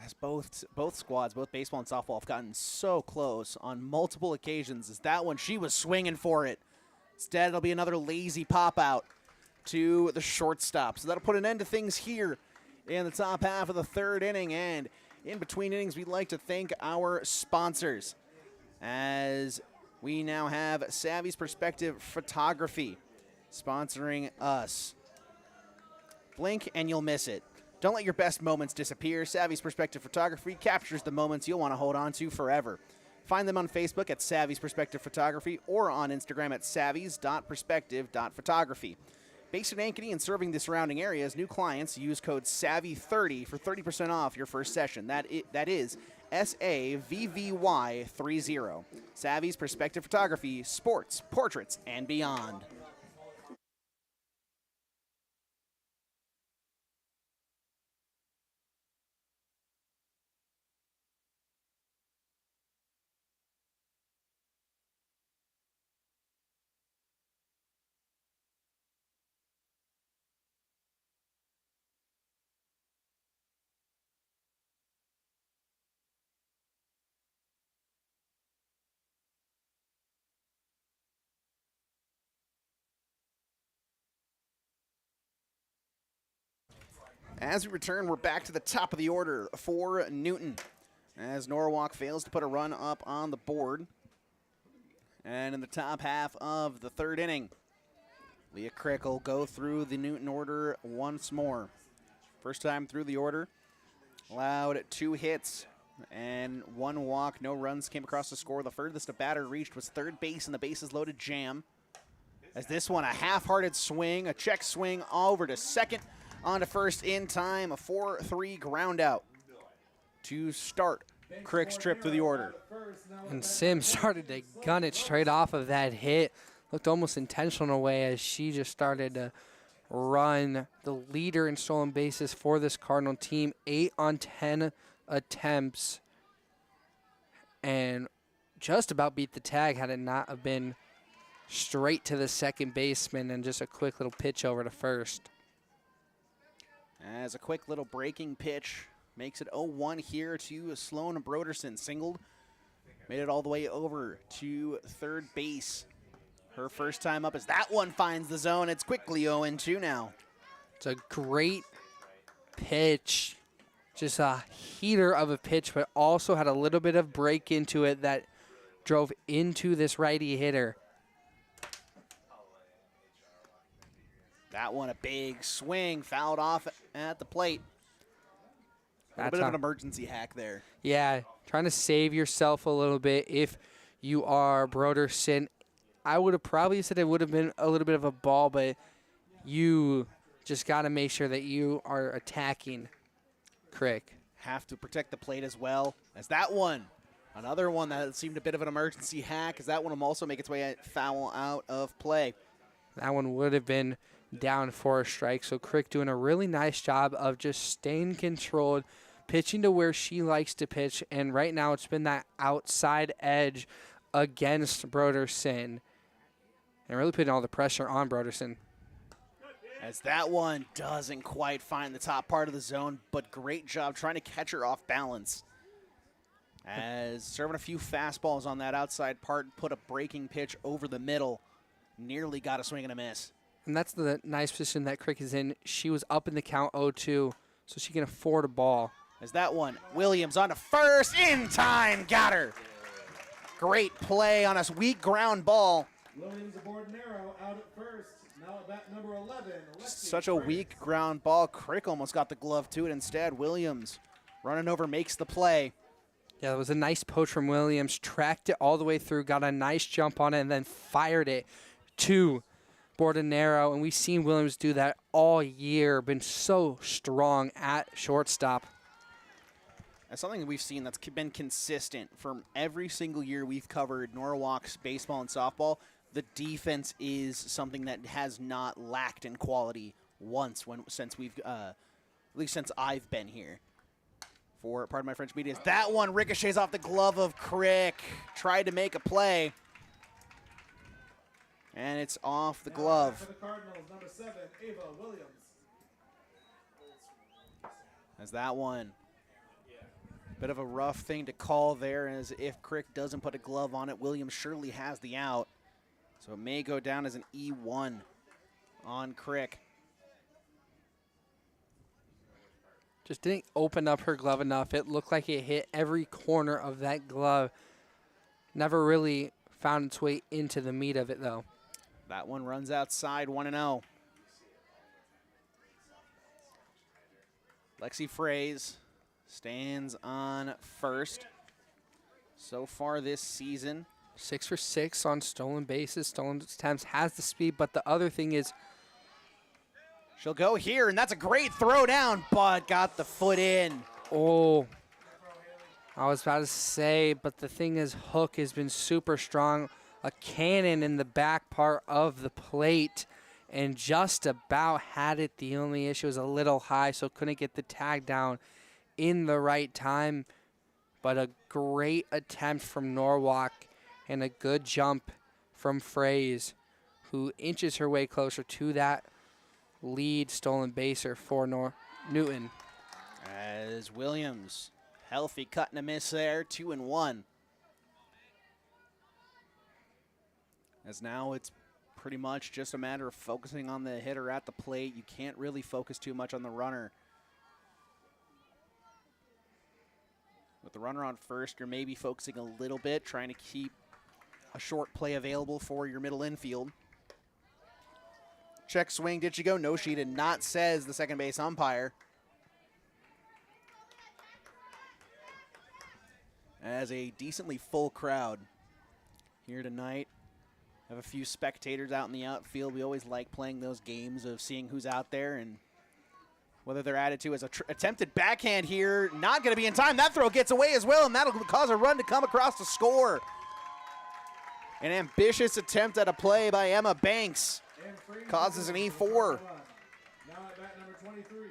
As both squads, both baseball and softball, have gotten so close on multiple occasions. As that one, she was swinging for it. Instead, it'll be another lazy pop out to the shortstop. So that'll put an end to things here in the top half of the third inning. And in between innings, we'd like to thank our sponsors, as we now have Savvy's Perspective Photography sponsoring us. Blink and you'll miss it. Don't let your best moments disappear. Savvy's Perspective Photography captures the moments you'll want to hold on to forever. Find them on Facebook at Savvy's Perspective Photography or on Instagram at savvys.perspective.photography. Based in Ankeny and serving the surrounding areas, new clients use code SAVVY30 for 30% off your first session. That is SAVVY30. Savvy's Perspective Photography, sports, portraits, and beyond. As we return, we're back to the top of the order for Newton, as Norwalk fails to put a run up on the board. And in the top half of the third inning, Leah Crick will go through the Newton order once more. First time through the order, allowed 2 hits and 1 walk. No runs came across the score. The furthest a batter reached was third base in the bases loaded jam. As this one, a half-hearted swing, a check swing over to second, on to first in time, a 4-3 ground out to start Crick's trip through the order. And Sim started to gun it straight off of that hit. Looked almost intentional in a way, as she just started to run the leader in stolen bases for this Cardinal team. 8 on 10 attempts, and just about beat the tag had it not have been straight to the second baseman and just a quick little pitch over to first. As a quick little breaking pitch makes it 0-1 here to Sloan Broderson. Singled, made it all the way over to third base. Her first time up, as that one finds the zone. It's quickly 0-2 now. It's a great pitch. Just a heater of a pitch, but also had a little bit of break into it that drove into this righty hitter. That one, a big swing, fouled off at the plate. A bit of an emergency hack there. Yeah, trying to save yourself a little bit. If you are Broderson, I would have probably said it would have been a little bit of a ball, but you just got to make sure that you are attacking Crick. Have to protect the plate as well. As that one, another one that seemed a bit of an emergency hack, as that one will also make its way foul out of play. That one would have been down for a strike. So Crick doing a really nice job of just staying controlled, pitching to where she likes to pitch. And right now it's been that outside edge against Broderson, and really putting all the pressure on Broderson. As that one doesn't quite find the top part of the zone, but great job trying to catch her off balance. As serving a few fastballs on that outside part, put a breaking pitch over the middle. Nearly got a swing and a miss. And that's the nice position that Crick is in. She was up in the count 0-2, so she can afford a ball. As that one, Williams on to first, in time, got her. Great play on a weak ground ball. Williams aboard narrow, out at first. Now at bat number 11. Such a weak ground ball. Crick almost got the glove to it instead. Williams running over makes the play. Yeah, it was a nice poach from Williams. Tracked it all the way through, got a nice jump on it, and then fired it to Bordenero. And we've seen Williams do that all year. Been so strong at shortstop. That's something we've seen that's been consistent from every single year we've covered Norwalk's baseball and softball. The defense is something that has not lacked in quality once since we've at least since I've been here. For pardon my French media, that one ricochets off the glove of Crick. Tried to make a play, and it's off the glove. For the Cardinals, number 7, Ava Williams. As that one, bit of a rough thing to call there, as if Crick doesn't put a glove on it, Williams surely has the out. So it may go down as an E1 on Crick. Just didn't open up her glove enough. It looked like it hit every corner of that glove. Never really found its way into the meat of it, though. That one runs outside, 1-0. Lexi Fraze stands on first. So far this season, 6 for 6 on stolen bases, stolen attempts, has the speed, but the other thing is she'll go here, and that's a great throw down, but got the foot in. Oh, I was about to say, but the thing is, Hook has been super strong. A cannon in the back part of the plate, and just about had it. The only issue was a little high, so couldn't get the tag down in the right time. But a great attempt from Norwalk and a good jump from Fraze, who inches her way closer to that lead stolen baser for Newton. As Williams, healthy cut and a miss there, 2-1. As now it's pretty much just a matter of focusing on the hitter at the plate. You can't really focus too much on the runner. With the runner on first, you're maybe focusing a little bit, trying to keep a short play available for your middle infield. Check swing, did she go? No, she did not, says the second base umpire. As a decently full crowd here tonight. Have a few spectators out in the outfield. We always like playing those games of seeing who's out there and whether they're added to as a attempted backhand here. Not going to be in time. That throw gets away as well, and that'll cause a run to come across to score. An ambitious attempt at a play by Emma Banks causes an E4. Now at bat number 23.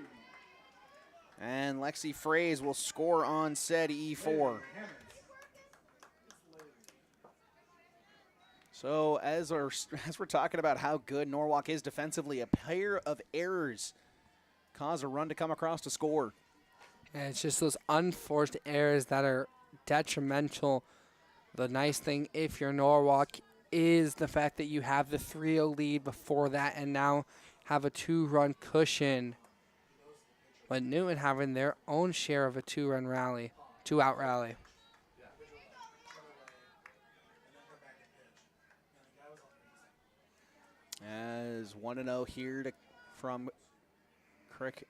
And Lexi Fraze will score on said E4. So as we're talking about how good Norwalk is defensively, a pair of errors cause a run to come across to score. And it's just those unforced errors that are detrimental. The nice thing, if you're Norwalk, is the fact that you have the 3-0 lead before that and now have a 2-run cushion. But Newton having their own share of a 2-run rally, 2-out rally. As 1-0 here from Crick.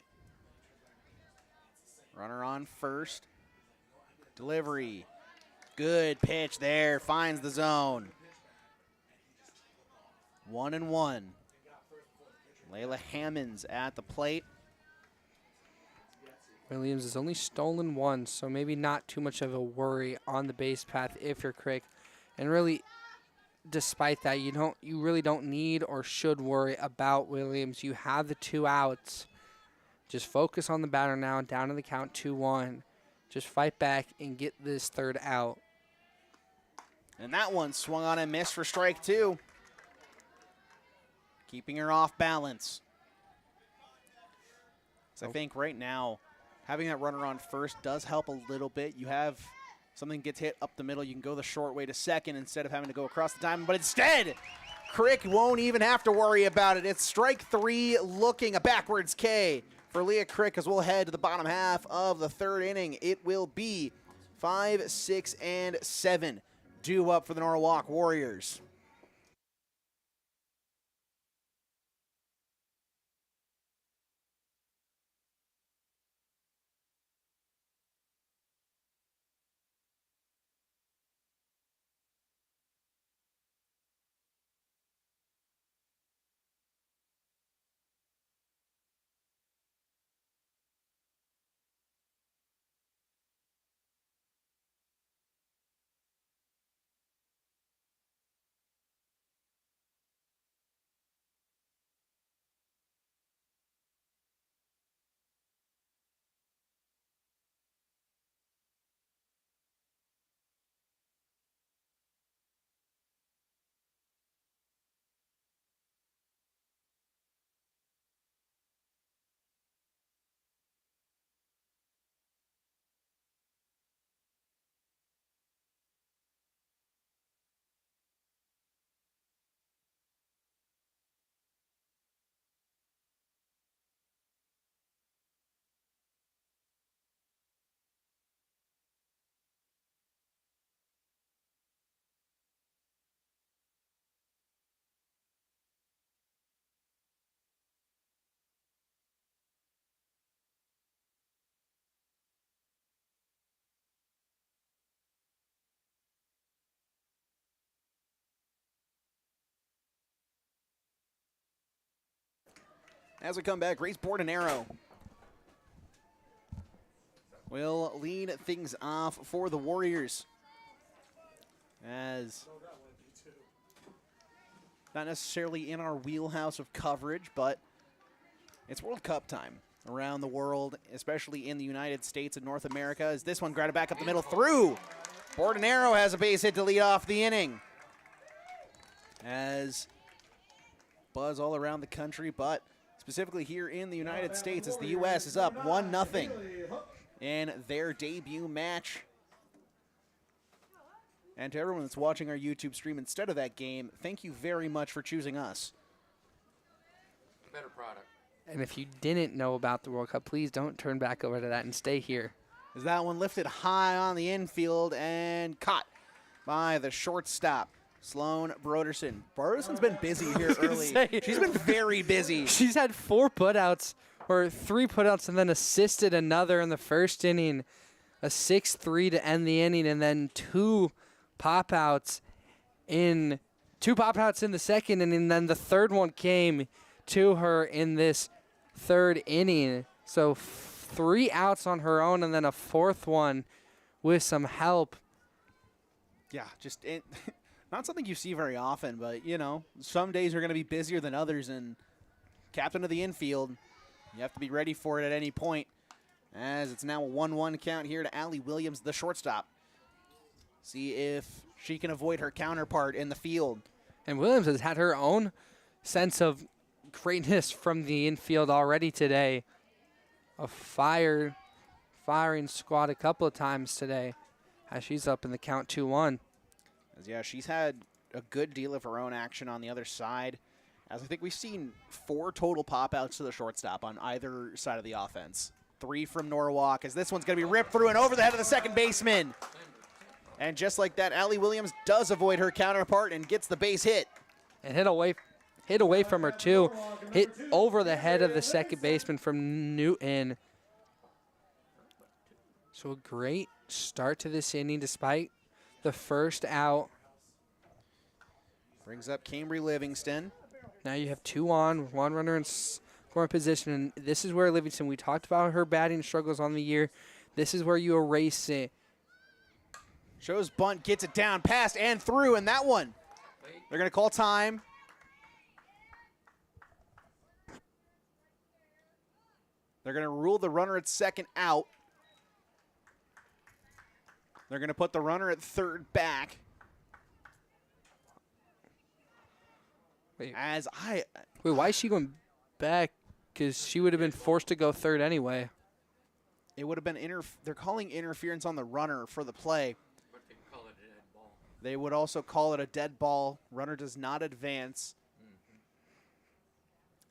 Runner on first. Delivery. Good pitch there. Finds the zone. 1-1. Layla Hammonds at the plate. Williams has only stolen one, so maybe not too much of a worry on the base path if you're Crick. And really, despite that, you really don't need or should worry about Williams. You have the 2 outs. Just focus on the batter now, down to the count 2-1. Just fight back and get this 3rd out. And that one swung on and missed for strike 2. Keeping her off balance. So I think right now, having that runner on first does help a little bit. You have something gets hit up the middle, you can go the short way to second instead of having to go across the diamond. But instead, Crick won't even have to worry about it. It's strike 3, looking a backwards K for Leah Crick, as we'll head to the bottom half of the 3rd inning. It will be 5, 6, and 7 due up for the Norwalk Warriors. As we come back, Grace Bordenaro will lead things off for the Warriors. As not necessarily in our wheelhouse of coverage, but it's World Cup time around the world, especially in the United States and North America. As this one grounded back up the middle through. Bordenaro has a base hit to lead off the inning. As buzz all around the country, but specifically here in the United States, as the U.S. is up 1-0 in their debut match. And to everyone that's watching our YouTube stream instead of that game, thank you very much for choosing us. Better product. And if you didn't know about the World Cup, please don't turn back over to that and stay here. As that one lifted high on the infield and caught by the shortstop, Sloan Broderson. Broderson's been busy here early. She's been very busy. She's had 4 putouts, or 3 putouts, and then assisted another in the first inning. A 6-3 to end the inning, and then 2 pop-outs in the second inning, and then the third one came to her in this 3rd inning. So 3 outs on her own, and then a 4th one with some help. Yeah, just not something you see very often, but, you know, some days are going to be busier than others, and captain of the infield, you have to be ready for it at any point, as it's now a 1-1 count here to Allie Williams, the shortstop. See if she can avoid her counterpart in the field. And Williams has had her own sense of greatness from the infield already today. A firing squad a couple of times today, as she's up in the count 2-1. Yeah, she's had a good deal of her own action on the other side, as I think we've seen 4 total pop-outs to the shortstop on either side of the offense. 3 from Norwalk, as this one's going to be ripped through and over the head of the second baseman. And just like that, Allie Williams does avoid her counterpart and gets the base hit. And hit away from her, too. Hit over the head of the second baseman from Newton. So a great start to this inning despite the first out. Brings up Cambry Livingston. Now you have 2 on, 1 runner in scoring position. And this is where Livingston, we talked about her batting struggles on the year. This is where you erase it. Shows bunt, gets it down, past and through, and that one. They're going to call time. They're going to rule the runner at second out. They're going to put the runner at third back. Wait, wait, why is she going back? Because she would have been forced to go third anyway. It would have been they're calling interference on the runner for the play. They would also call it a dead ball. Runner does not advance.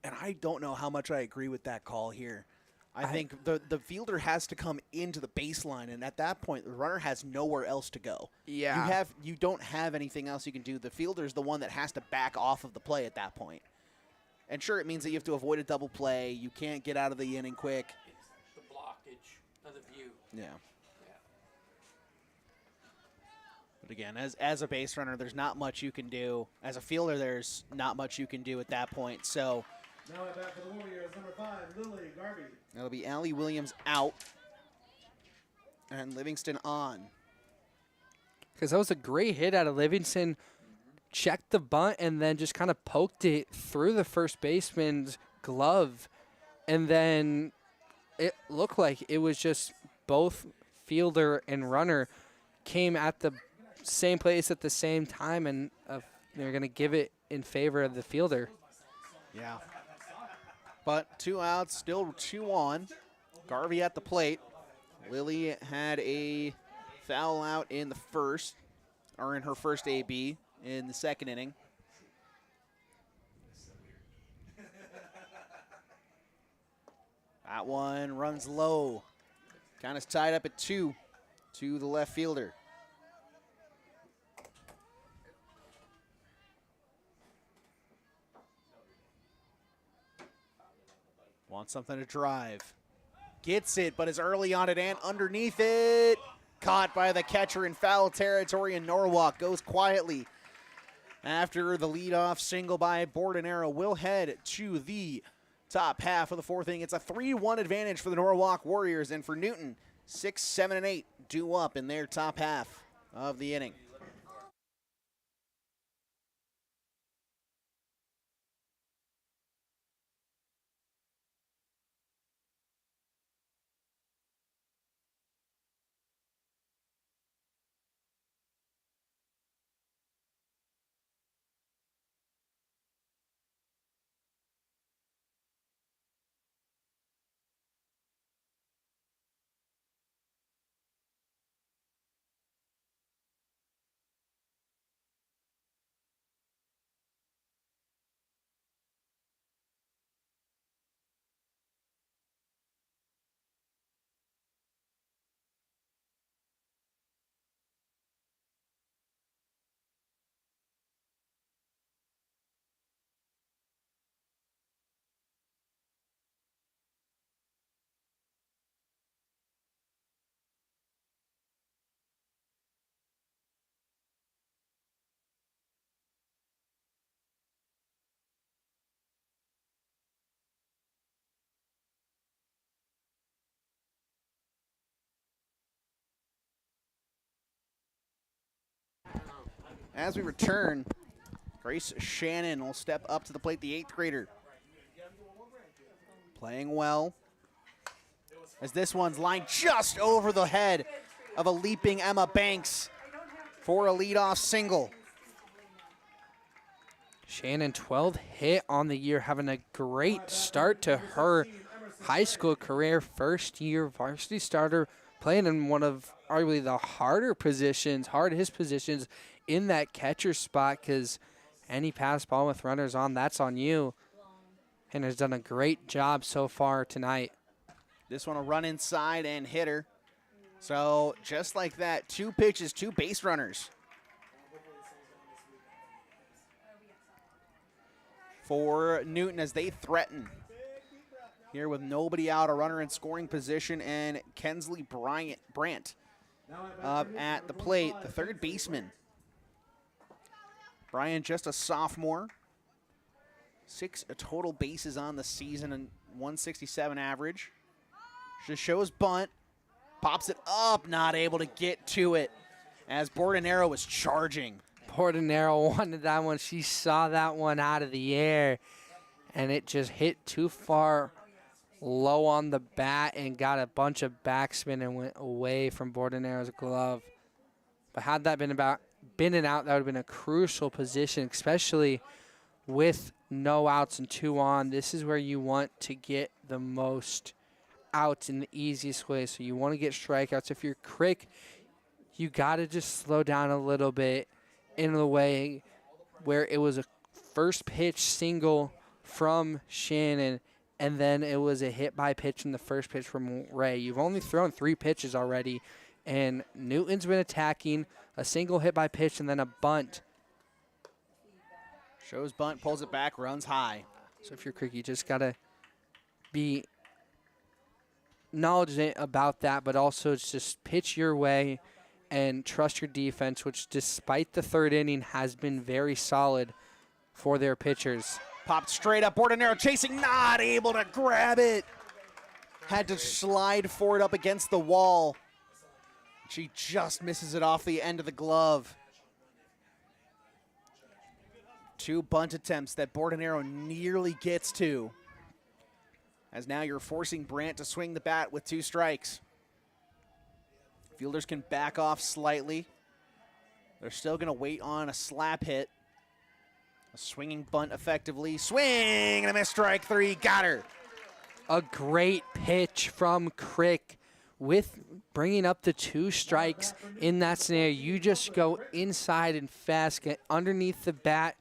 And I don't know how much I agree with that call here. I think the fielder has to come into the baseline, and at that point, the runner has nowhere else to go. Yeah. You don't have anything else you can do. The fielder's the one that has to back off of the play at that point. And sure, it means that you have to avoid a double play. You can't get out of the inning quick. The blockage of the view. Yeah. But again, as a base runner, there's not much you can do. As a fielder, there's not much you can do at that point. So Now at bat for the Warriors, number 5, Lily Garvey. that'll be Allie Williams out and Livingston on. Because that was a great hit out of Livingston. Checked the bunt and then just kind of poked it through the first baseman's glove. And then it looked like it was just both fielder and runner came at the same place at the same time, and they're going to give it in favor of the fielder. Yeah. But 2 outs, still 2 on. Garvey at the plate. Lily had a foul out in the first, or in her first AB in the second inning. That one runs low. Kind of tied up at 2 to the left fielder. Wants something to drive. Gets it, but is early on it and underneath it. Caught by the catcher in foul territory, and Norwalk goes quietly after the leadoff single by Bordenero. Will head to the top half of the fourth inning. It's a 3-1 advantage for the Norwalk Warriors, and for Newton, 6, 7, and 8 due up in their top half of the inning. As we return, Grace Shannon will step up to the plate, the 8th grader. Playing well. As this one's lined just over the head of a leaping Emma Banks for a leadoff single. Shannon, 12th hit on the year, having a great start to her high school career. First-year varsity starter, playing in one of arguably the hardest positions in that catcher spot, because any pass ball with runners on, that's on you. And has done a great job so far tonight. This one will run inside and hit her. So just like that, 2 pitches, 2 base runners for Newton as they threaten. Here with nobody out, a runner in scoring position, and Kensley Brandt up at the plate, the 3rd baseman. Brian, just a sophomore. 6 total bases on the season and 167 average. Just shows bunt. Pops it up, not able to get to it as Bordenero was charging. Bordenero wanted that one. She saw that one out of the air, and it just hit too far low on the bat and got a bunch of backspin and went away from Bordenero's glove. But had that been and out, that would have been a crucial position, especially with no outs and 2 on. This is where you want to get the most outs in the easiest way. So you want to get strikeouts. If you're quick, you got to just slow down a little bit in the way where it was a first pitch single from Shannon, and then it was a hit by pitch in the first pitch from Ray. You've only thrown 3 pitches already, and Newton's been attacking a single hit by pitch and then a bunt. Shows bunt, pulls it back, runs high. So if you're Crick, you just got to be knowledgeable about that, but also just pitch your way and trust your defense, which despite the 3rd inning has been very solid for their pitchers. Popped straight up, Bordenero chasing, not able to grab it. Had to slide forward up against the wall. She just misses it off the end of the glove. 2 bunt attempts that Bordenero nearly gets to. As now you're forcing Brandt to swing the bat with 2 strikes. Fielders can back off slightly. They're still going to wait on a slap hit. A swinging bunt effectively. Swing and a miss, strike 3. Got her. A great pitch from Crick with bringing up the 2 strikes in that scenario. You just go inside and fast, get underneath the bat,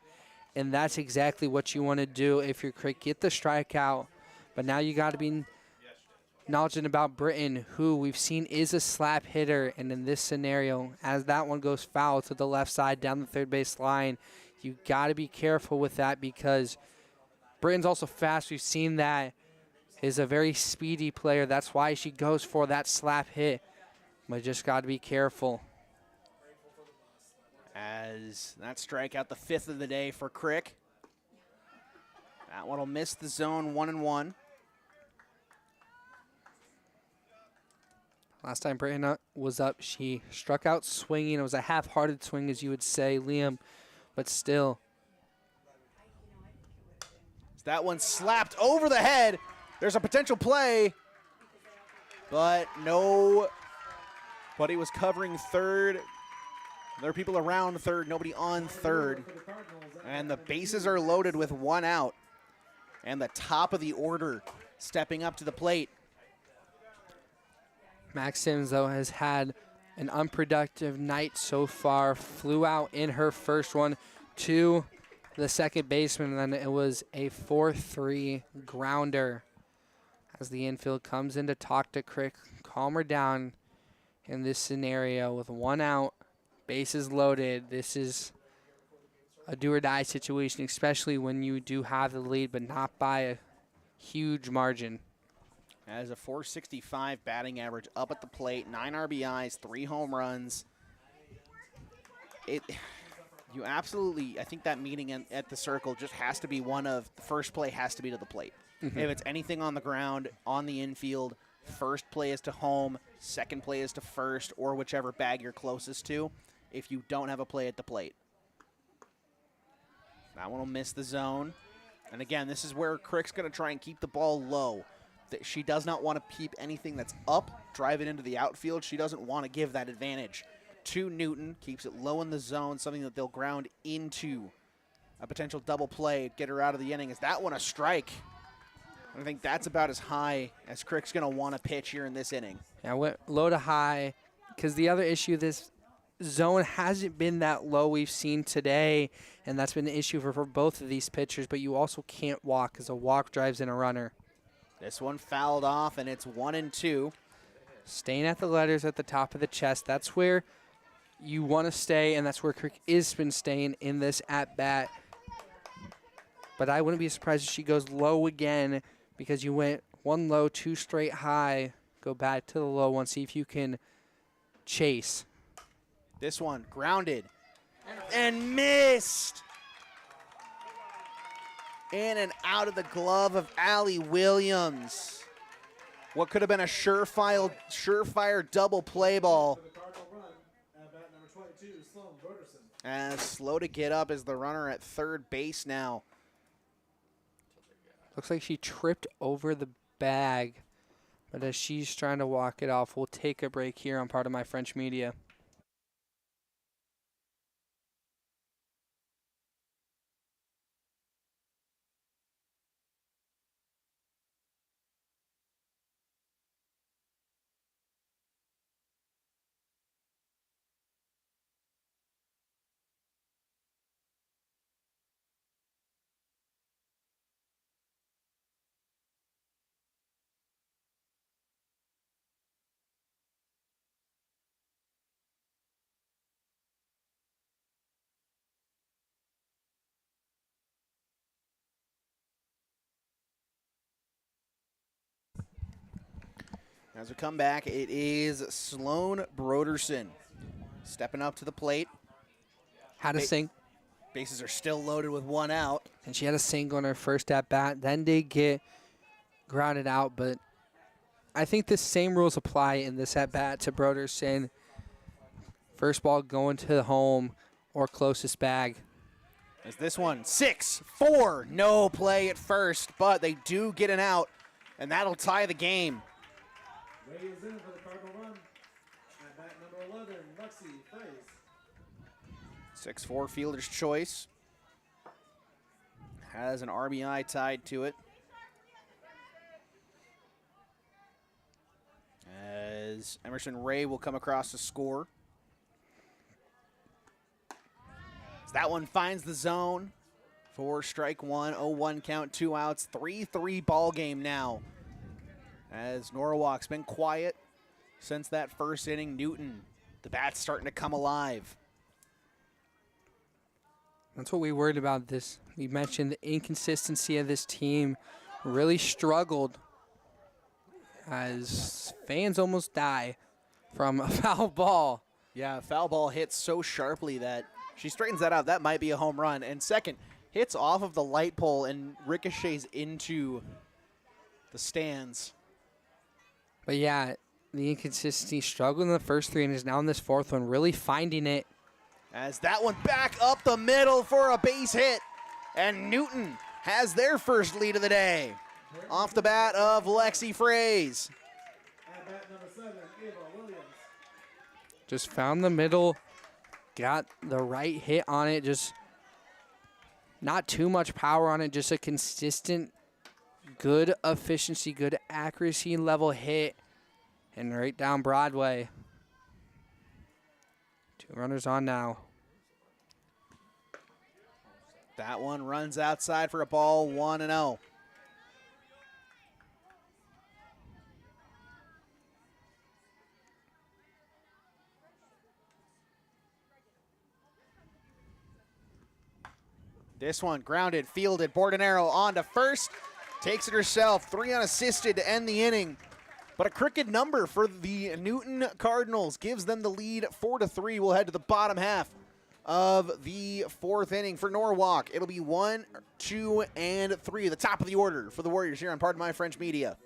and that's exactly what you want to do if you're Crick. Get the strikeout, but now you got to be knowledgeable about Britton, who we've seen is a slap hitter, and in this scenario, as that one goes foul to the left side down the third base line, you got to be careful with that because Britton's also fast. We've seen that is a very speedy player. That's why she goes for that slap hit, but just got to be careful. As that strikeout, the 5th of the day for Crick. That one will miss the zone, 1-1. Last time Britton was up, she struck out swinging. It was a half-hearted swing, as you would say, Liam, but still. That one slapped over the head. There's a potential play, but nobody was covering third. There are people around third, nobody on third. And the bases are loaded with 1 out. And the top of the order stepping up to the plate. Max Sims, though, has had an unproductive night so far. Flew out in her first one to the second baseman, and then it was a 4-3 grounder. As the infield comes in to talk to Crick, calm her down in this scenario with 1 out, bases loaded. This is a do-or-die situation, especially when you do have the lead, but not by a huge margin. Has a .465 batting average up at the plate, 9 RBIs, 3 home runs. You absolutely, I think that meeting at the Circle just has to be one of, the first play has to be to the plate. Mm-hmm. If it's anything on the ground, on the infield, first play is to home, second play is to first, or whichever bag you're closest to, if you don't have a play at the plate. That one will miss the zone. And again, this is where Crick's going to try and keep the ball low. She does not want to keep anything that's up, drive it into the outfield. She doesn't want to give that advantage to Newton. Keeps it low in the zone, something that they'll ground into a potential double play, get her out of the inning. Is that one a strike? I think that's about as high as Crick's going to want to pitch here in this inning. Yeah, I went low to high because the other issue, this zone hasn't been that low we've seen today, and that's been an issue for both of these pitchers, but you also can't walk because a walk drives in a runner. This one fouled off, and it's 1-2. Staying at the letters at the top of the chest. That's where you want to stay, and that's where Crick is been staying in this at-bat. But I wouldn't be surprised if she goes low again because you went 1 low, 2 straight high. Go back to the low one, see if you can chase. This one grounded and missed. In and out of the glove of Allie Williams. What could have been a surefire double play ball. As slow to get up as the runner at third base now. Looks like she tripped over the bag, but as she's trying to walk it off, we'll take a break here on Part of My French Media. As we come back, it is Sloan Broderson stepping up to the plate. Had a sing. Bases are still loaded with one out. And she had a single on her first at-bat. Then did get grounded out, but I think the same rules apply in this at-bat to Broderson. First ball going to the home or closest bag. As this one, 6-4, no play at first, but they do get an out, and that'll tie the game. Ray is in for the Cardinal run. At bat number 11, Lexi Fraze. 6-4 fielder's choice. Has an RBI tied to it. As Emerson Ray will come across to score. As that one finds the zone for strike one, 0-1 count, 2 outs, 3-3 ball game now. As Norwalk's been quiet since that first inning. Newton, the bat's starting to come alive. That's what we worried about this. We mentioned the inconsistency of this team. Really struggled as fans almost die from a foul ball. Yeah, foul ball hits so sharply that she straightens that out. That might be a home run. And second, hits off of the light pole and ricochets into the stands. But yeah, the inconsistency struggled in the first 3 innings. Now in this 4th one, really finding it. As that one back up the middle for a base hit. And Newton has their first lead of the day. Off the bat of Lexi Fraze. At bat number 7, Ava Williams. Just found the middle. Got the right hit on it. Just not too much power on it. Just a consistent, good efficiency, good accuracy level hit. And right down Broadway. 2 runners on now. That one runs outside for a ball, 1-0. This one grounded, fielded, Bordenero on to first. Takes it herself, 3 unassisted to end the inning. But a crooked number for the Newton Cardinals gives them the lead 4-3. We'll head to the bottom half of the 4th inning for Norwalk. It'll be 1, 2, and 3, the top of the order for the Warriors here on Pardon My French Media.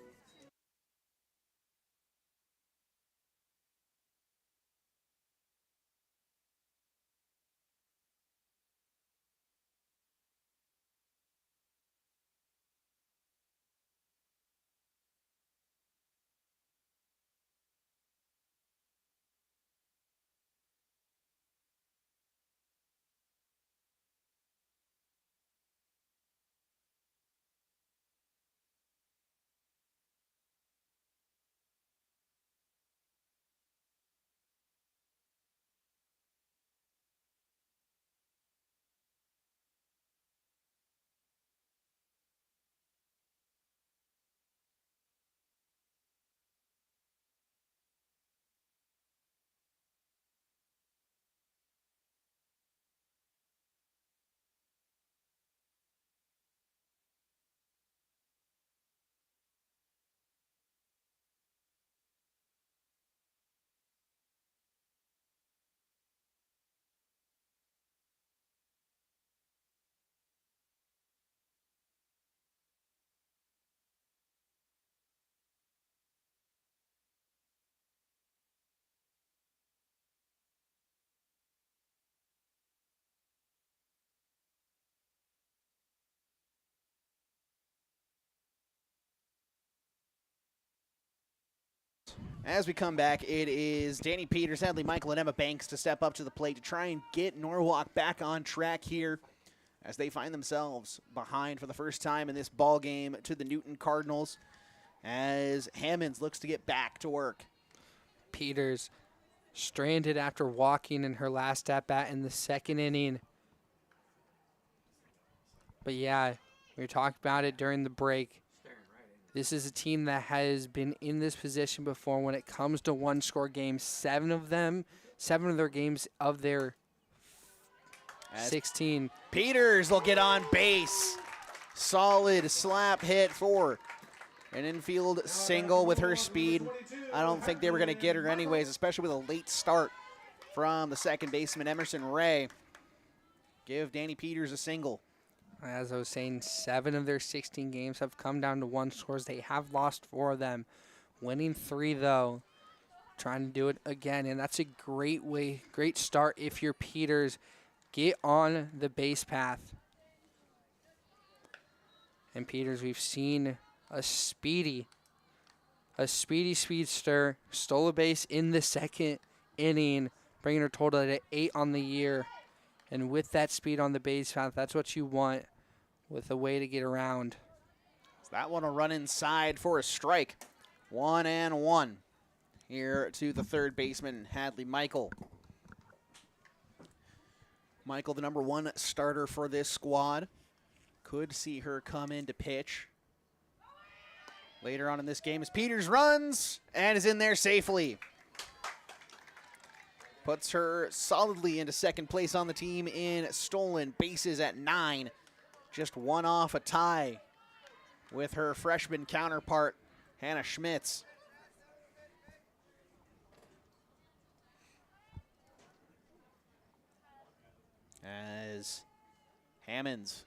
As we come back, it is Danny Peters, sadly Michael and Emma Banks to step up to the plate to try and get Norwalk back on track here as they find themselves behind for the first time in this ball game to the Newton Cardinals as Hammonds looks to get back to work. Peters stranded after walking in her last at-bat in the 2nd inning. But yeah, we talked about it during the break. This is a team that has been in this position before when it comes to one-score games. 7 of their games of their 16. Peters will get on base. Solid slap hit for An infield single with her speed. I don't think they were going to get her anyways, especially with a late start from the second baseman, Emerson Ray. Give Danny Peters a single. As I was saying, 7 of their 16 games have come down to 1 scores. They have lost 4 of them. Winning 3, though. Trying to do it again, and that's a great start if you're Peters. Get on the base path. And Peters, we've seen a speedy speedster, stole a base in the second inning, bringing her total to 8 on the year. And with that speed on the base path, that's what you want with a way to get around. That one will run inside for a strike. 1-1 here to the third baseman, Hadley Michael. Michael, the number 1 starter for this squad. Could see her come in to pitch later on in this game as Peters runs and is in there safely. Puts her solidly into second place on the team in stolen bases at 9. Just 1 off a tie with her freshman counterpart, Hannah Schmitz. As Hammonds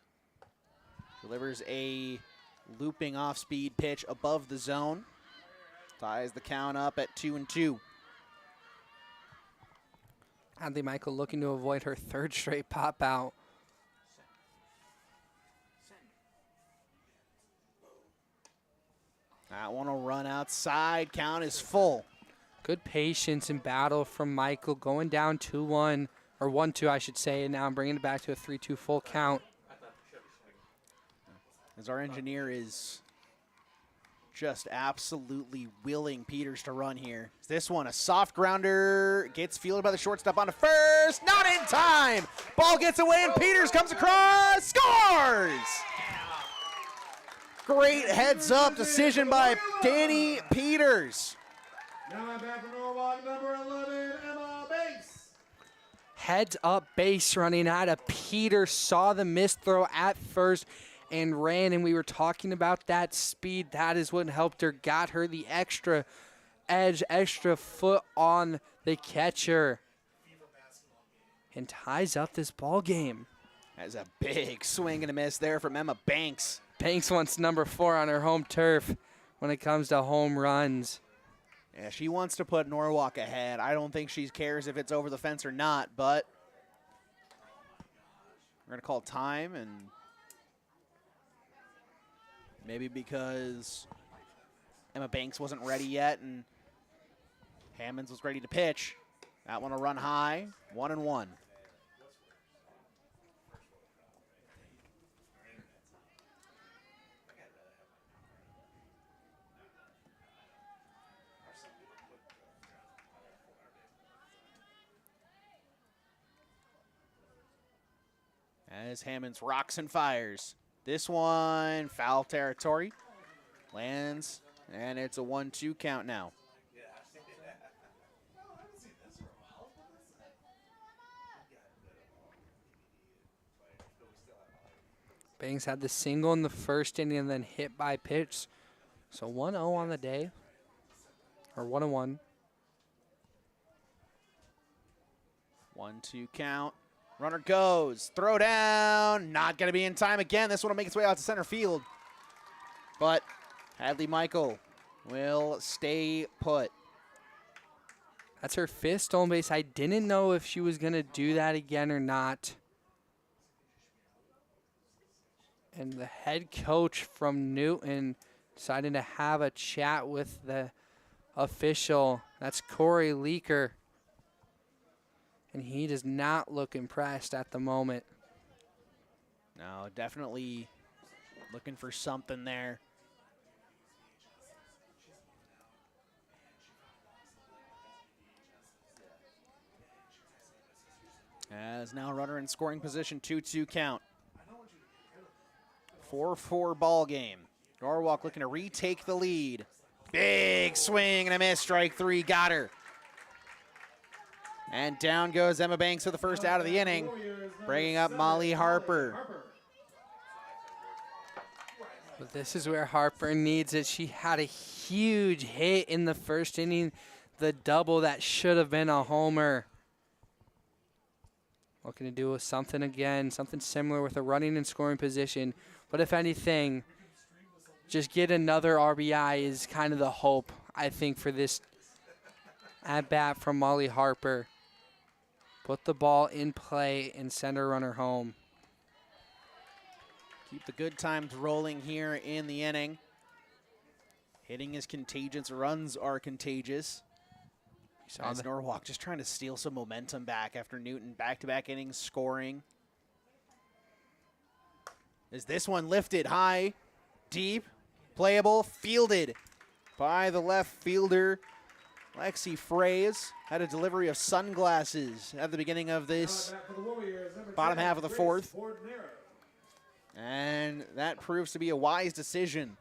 delivers a looping off-speed pitch above the zone. Ties the count up at 2-2. Hadley Michael looking to avoid her 3rd straight pop out. That one will run outside. Count is full. Good patience and battle from Michael, going down 2-1, or 1-2 I should say, and now I'm bringing it back to a 3-2 full count. As our engineer is just absolutely willing Peters to run here. This one, a soft grounder, gets fielded by the shortstop on to first, not in time! Ball gets away and Peters comes across, scores! Great heads-up decision by Danny Peters. Now I'm back from Norwalk, number 11, Emma Banks. Heads up base running out of Peters, saw the missed throw at first and ran, and we were talking about that speed. That is what helped her, got her the extra edge, extra foot on the catcher, and ties up this ball game. That's a big swing and a miss there from Emma Banks. Banks wants number 4 on her home turf when it comes to home runs. Yeah, she wants to put Norwalk ahead. I don't think she cares if it's over the fence or not, but we're going to call time, and maybe because Emma Banks wasn't ready yet and Hammonds was ready to pitch. That one will run high, 1-1. As Hammonds rocks and fires. This one, foul territory. Lands, and it's a 1-2 count now. Banks had the single in the first inning and then hit by pitch. So 1-0 on the day, or 1-1. 1-2 count. Runner goes. Throw down. Not going to be in time again. This one will make its way out to center field. But Hadley Michael will stay put. That's her 5th stolen base. I didn't know if she was going to do that again or not. And the head coach from Newton decided to have a chat with the official. That's Corey Leaker. And he does not look impressed at the moment. No, definitely looking for something there. As now runner in scoring position, 2-2 count. 4-4 ball game. Norwalk looking to retake the lead. Big swing and a miss, strike 3, got her. And down goes Emma Banks for the first out of the inning, bringing up Molly Harper. But this is where Harper needs it. She had a huge hit in the first inning, the double that should have been a homer. Looking to do something again, something similar with a running and scoring position. But if anything, just get another RBI is kind of the hope, I think, for this at-bat from Molly Harper. Put the ball in play and send her runner home. Keep the good times rolling here in the inning. Hitting is contagious, runs are contagious. As Norwalk just trying to steal some momentum back after Newton back-to-back innings scoring. Is this one lifted high, deep, playable, fielded by the left fielder, Lexi Fraze. Had a delivery of sunglasses at the beginning of this bottom half of the fourth. And that proves to be a wise decision,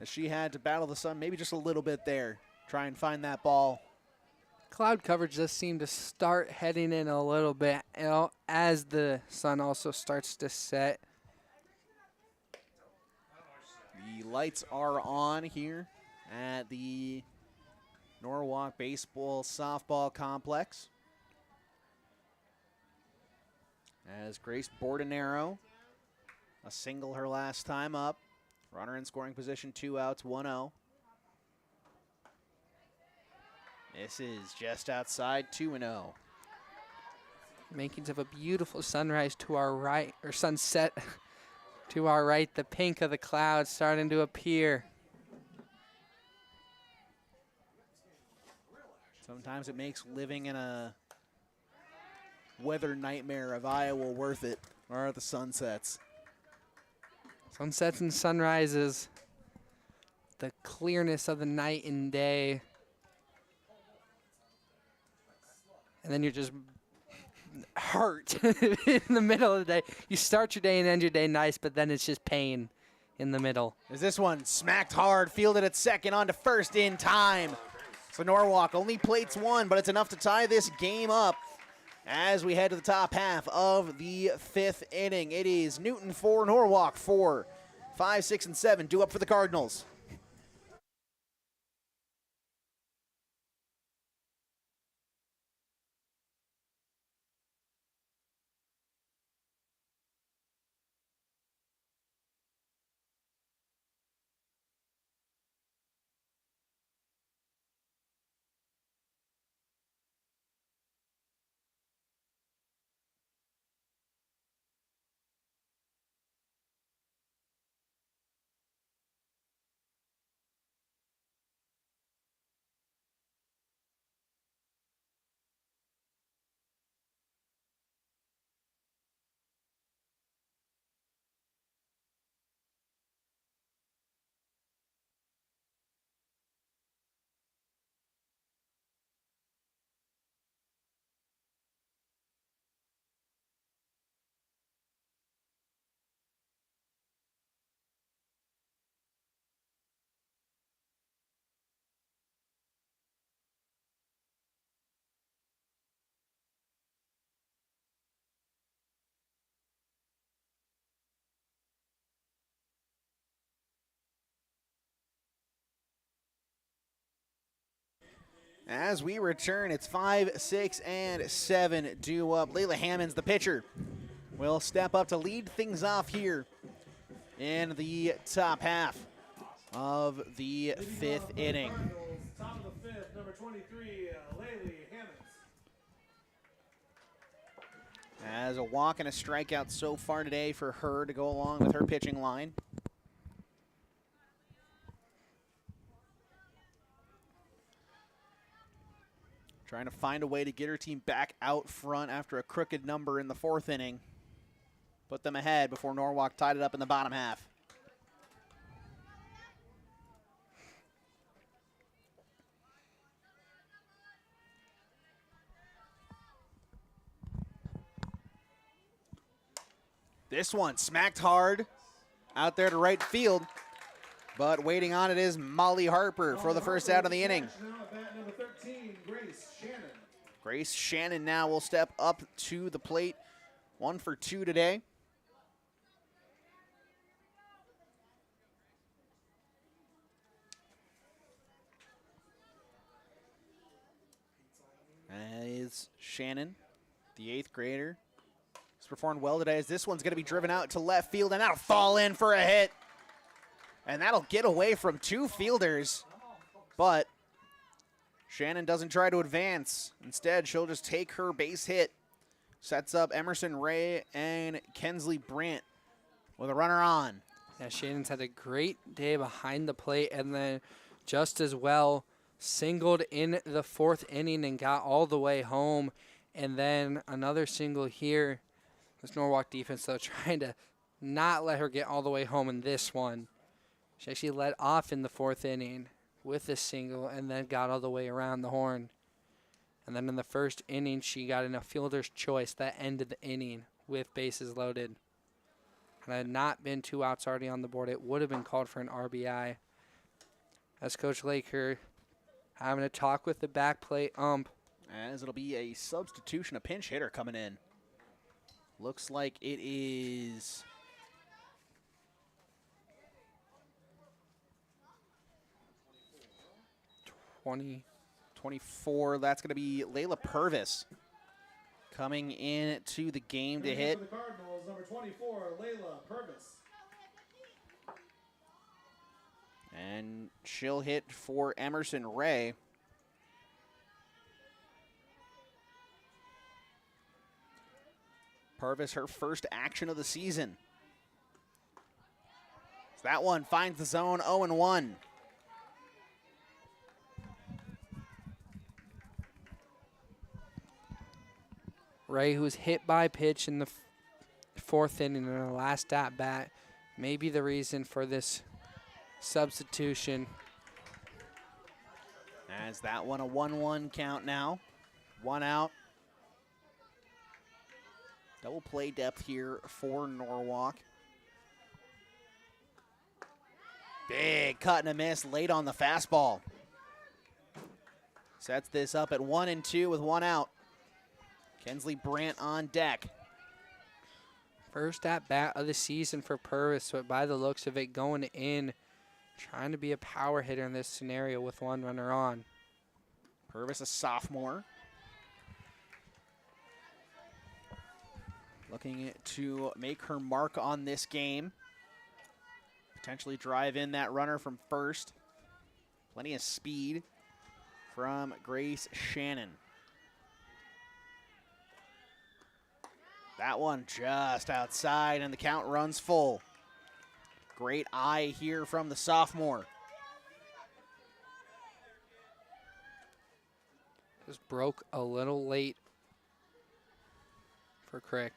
as she had to battle the sun maybe just a little bit there, try and find that ball. Cloud coverage does seem to start heading in a little bit, as the sun also starts to set. The lights are on here at the Norwalk Baseball Softball Complex, as Grace Bordenaro, a single her last time up. Runner in scoring position, 2 outs, 1-0. This is just outside, 2-0. Makings of a beautiful sunrise to our right, or sunset to our right. The pink of the clouds starting to appear. Sometimes it makes living in a weather nightmare of Iowa worth it, or the sunsets. Sunsets and sunrises. The clearness of the night and day. And then you're just hurt in the middle of the day. You start your day and end your day nice, but then it's just pain in the middle. As this one smacked hard, fielded at second, on to first in time. So Norwalk only plates one, but it's enough to tie this game up as we head to the top half of the fifth inning. It is Newton 4, Norwalk 4. 5, 6, and 7 due up for the Cardinals. As we return, it's 5, 6, and 7 due up. Layla Hammonds, the pitcher, will step up to lead things off here in the top half of the fifth inning. Top of the fifth, number 23, Layla Hammonds. As a walk and a strikeout so far today for her to go along with her pitching line. Trying to find a way to get her team back out front after a crooked number in the fourth inning. Put them ahead before Norwalk tied it up in the bottom half. This one smacked hard out there to right field, but waiting on it is Molly Harper for the first out of the inning. Number 13, Grace Shannon. Grace Shannon now will step up to the plate. 1 for 2 today. is Shannon, the 8th grader. He's performed well today as this one's going to be driven out to left field, and that'll fall in for a hit. And that'll get away from 2 fielders, but Shannon doesn't try to advance. Instead, she'll just take her base hit. Sets up Emerson Ray and Kensley Brandt with a runner on. Yeah, Shannon's had a great day behind the plate, and then just as well singled in the 4th inning and got all the way home. And then another single here. This Norwalk defense, though, trying to not let her get all the way home in this one. She actually led off in the 4th inning with a single and then got all the way around the horn. And then in the 1st inning, she got in a fielder's choice that ended the inning with bases loaded. And had not been 2 outs already on the board, it would have been called for an RBI. As Coach Laker having a talk with the back plate ump. As it'll be a substitution, a pinch hitter coming in. Looks like it is 24. That's going to be Layla Purvis coming in to the game to hit. For the Cardinals, number 24, Layla Purvis. And she'll hit for Emerson Ray. Purvis, her first action of the season. So that one finds the zone, 0-1. Ray, who was hit by pitch in the 4th inning in her last at-bat, may be the reason for this substitution. As that one a 1-1 count now. 1 out. Double play depth here for Norwalk. Big cut and a miss late on the fastball. Sets this up at 1-2 with 1 out. Kensley Brandt on deck. First at-bat of the season for Purvis, but by the looks of it going in, trying to be a power hitter in this scenario with 1 runner on. Purvis, a sophomore. Looking to make her mark on this game. Potentially drive in that runner from first. Plenty of speed from Grace Shannon. That one just outside, and the count runs full. Great eye here from the sophomore. Just broke a little late for Crick.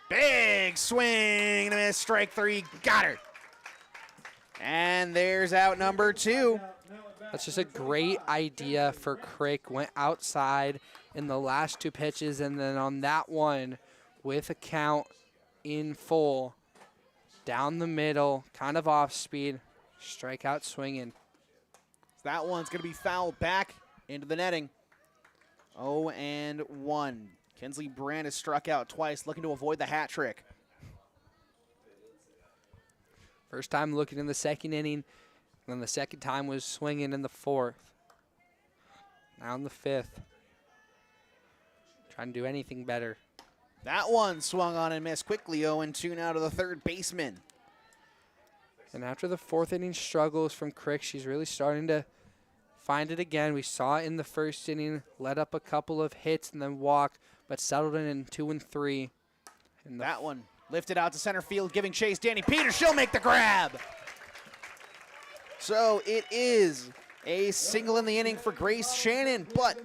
Big swing and a miss, strike 3, got her. And there's out number 2. That's just a great idea for Crick. Went outside in the last 2 pitches, and then on that one, with a count in full, down the middle, kind of off speed, strikeout swinging. That one's going to be fouled back into the netting. 0-1. Kensley Brandt has struck out twice, looking to avoid the hat trick. First time looking in the 2nd inning, then the 2nd time was swinging in the 4th. Now in the 5th. Trying to do anything better. That one swung on and missed quickly. 0-2 now to the 3rd baseman. And after the 4th inning struggles from Crick, she's really starting to find it again. We saw it in the 1st inning, let up a couple of hits and then walk, but settled in 2 and 3. And that one lifted out to center field, giving chase Danny Peters. She'll make the grab. So it is a single in the inning for Grace Shannon, but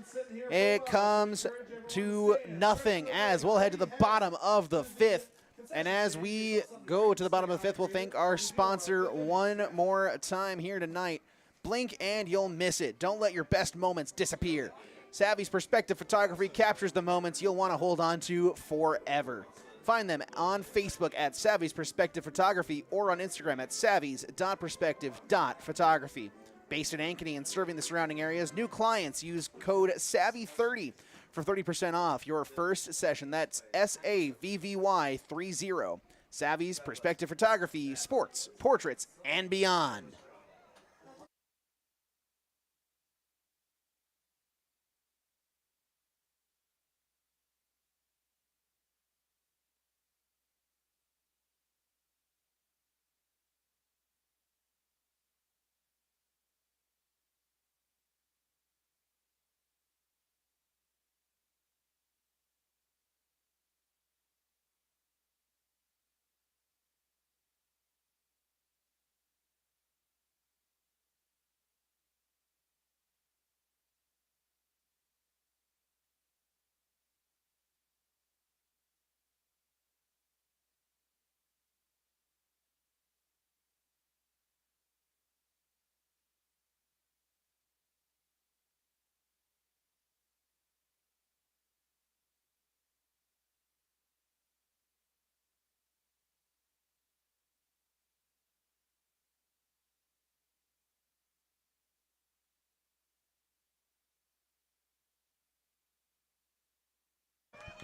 it comes to nothing as we'll head to the bottom of the 5th. And as we go to the bottom of the 5th, we'll thank our sponsor one more time here tonight. Blink and you'll miss it. Don't let your best moments disappear. Savvy's Perspective Photography captures the moments you'll want to hold on to forever. Find them on Facebook at Savvy's Perspective Photography or on Instagram at savvys.perspective.photography. Based in Ankeny and serving the surrounding areas, new clients use code SAVVY30 for 30% off your first session. That's SAVVY30. Savvy's Perspective Photography, sports, portraits, and beyond.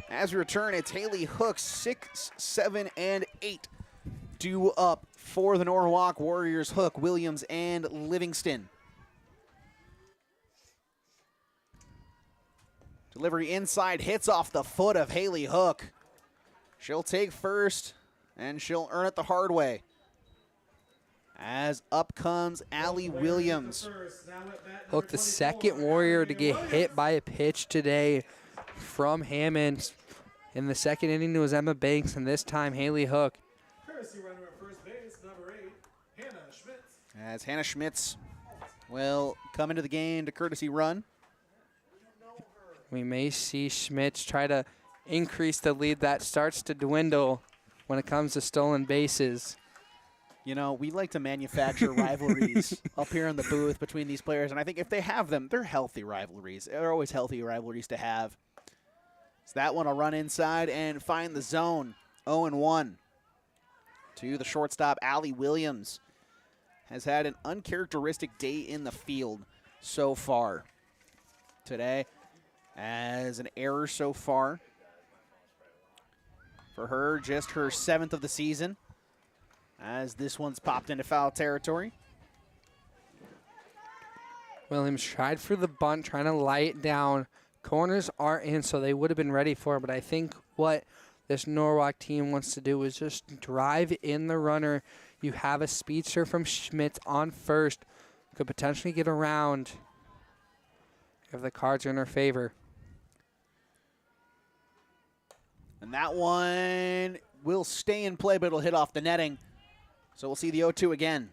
As we return, it's Haley Hook, 6, 7, and 8. Due up for the Norwalk Warriors, Hook, Williams, and Livingston. Delivery inside, hits off the foot of Haley Hook. She'll take first, and she'll earn it the hard way. As up comes Allie Williams. Hook, the second Warrior to get hit by a pitch today from Hammond. In the second inning, it was Emma Banks, and this time Haley Hook. As Hannah Schmitz will come into the game to courtesy run. We may see Schmitz try to increase the lead that starts to dwindle when it comes to stolen bases. You know, we like to manufacture rivalries up here in the booth between these players, and I think if they have them, they're healthy rivalries. They're always healthy rivalries to have. So that one will run inside and find the zone. 0-1 to the shortstop, Allie Williams. Has had an uncharacteristic day in the field so far today, as an error so far. For her, just her 7th of the season, as this one's popped into foul territory. Williams tried for the bunt, trying to lie it down. Corners are in, so they would have been ready for it, but I think what this Norwalk team wants to do is just drive in the runner. You have a speedster from Schmitz on first. Could potentially get around if the cards are in her favor. And that one will stay in play, but it'll hit off the netting. So we'll see the 0-2 again.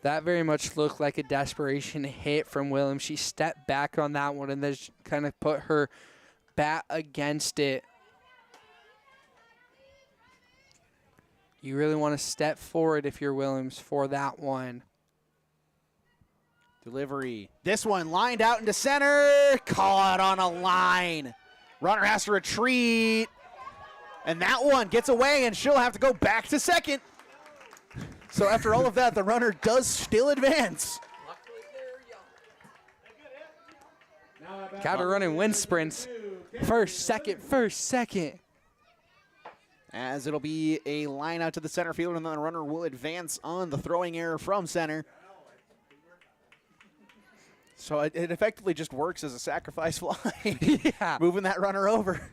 That very much looked like a desperation hit from Williams. She stepped back on that one and then kind of put her bat against it. You really want to step forward if you're Williams for that one. Delivery. This one lined out into center. Caught on a line. Runner has to retreat. And that one gets away, and she'll have to go back to second. So after all of that, the runner does still advance. Got to run in wind sprints. First, second. As it'll be a line out to the center field, and then the runner will advance on the throwing error from center. So it effectively just works as a sacrifice fly. Yeah. Moving that runner over.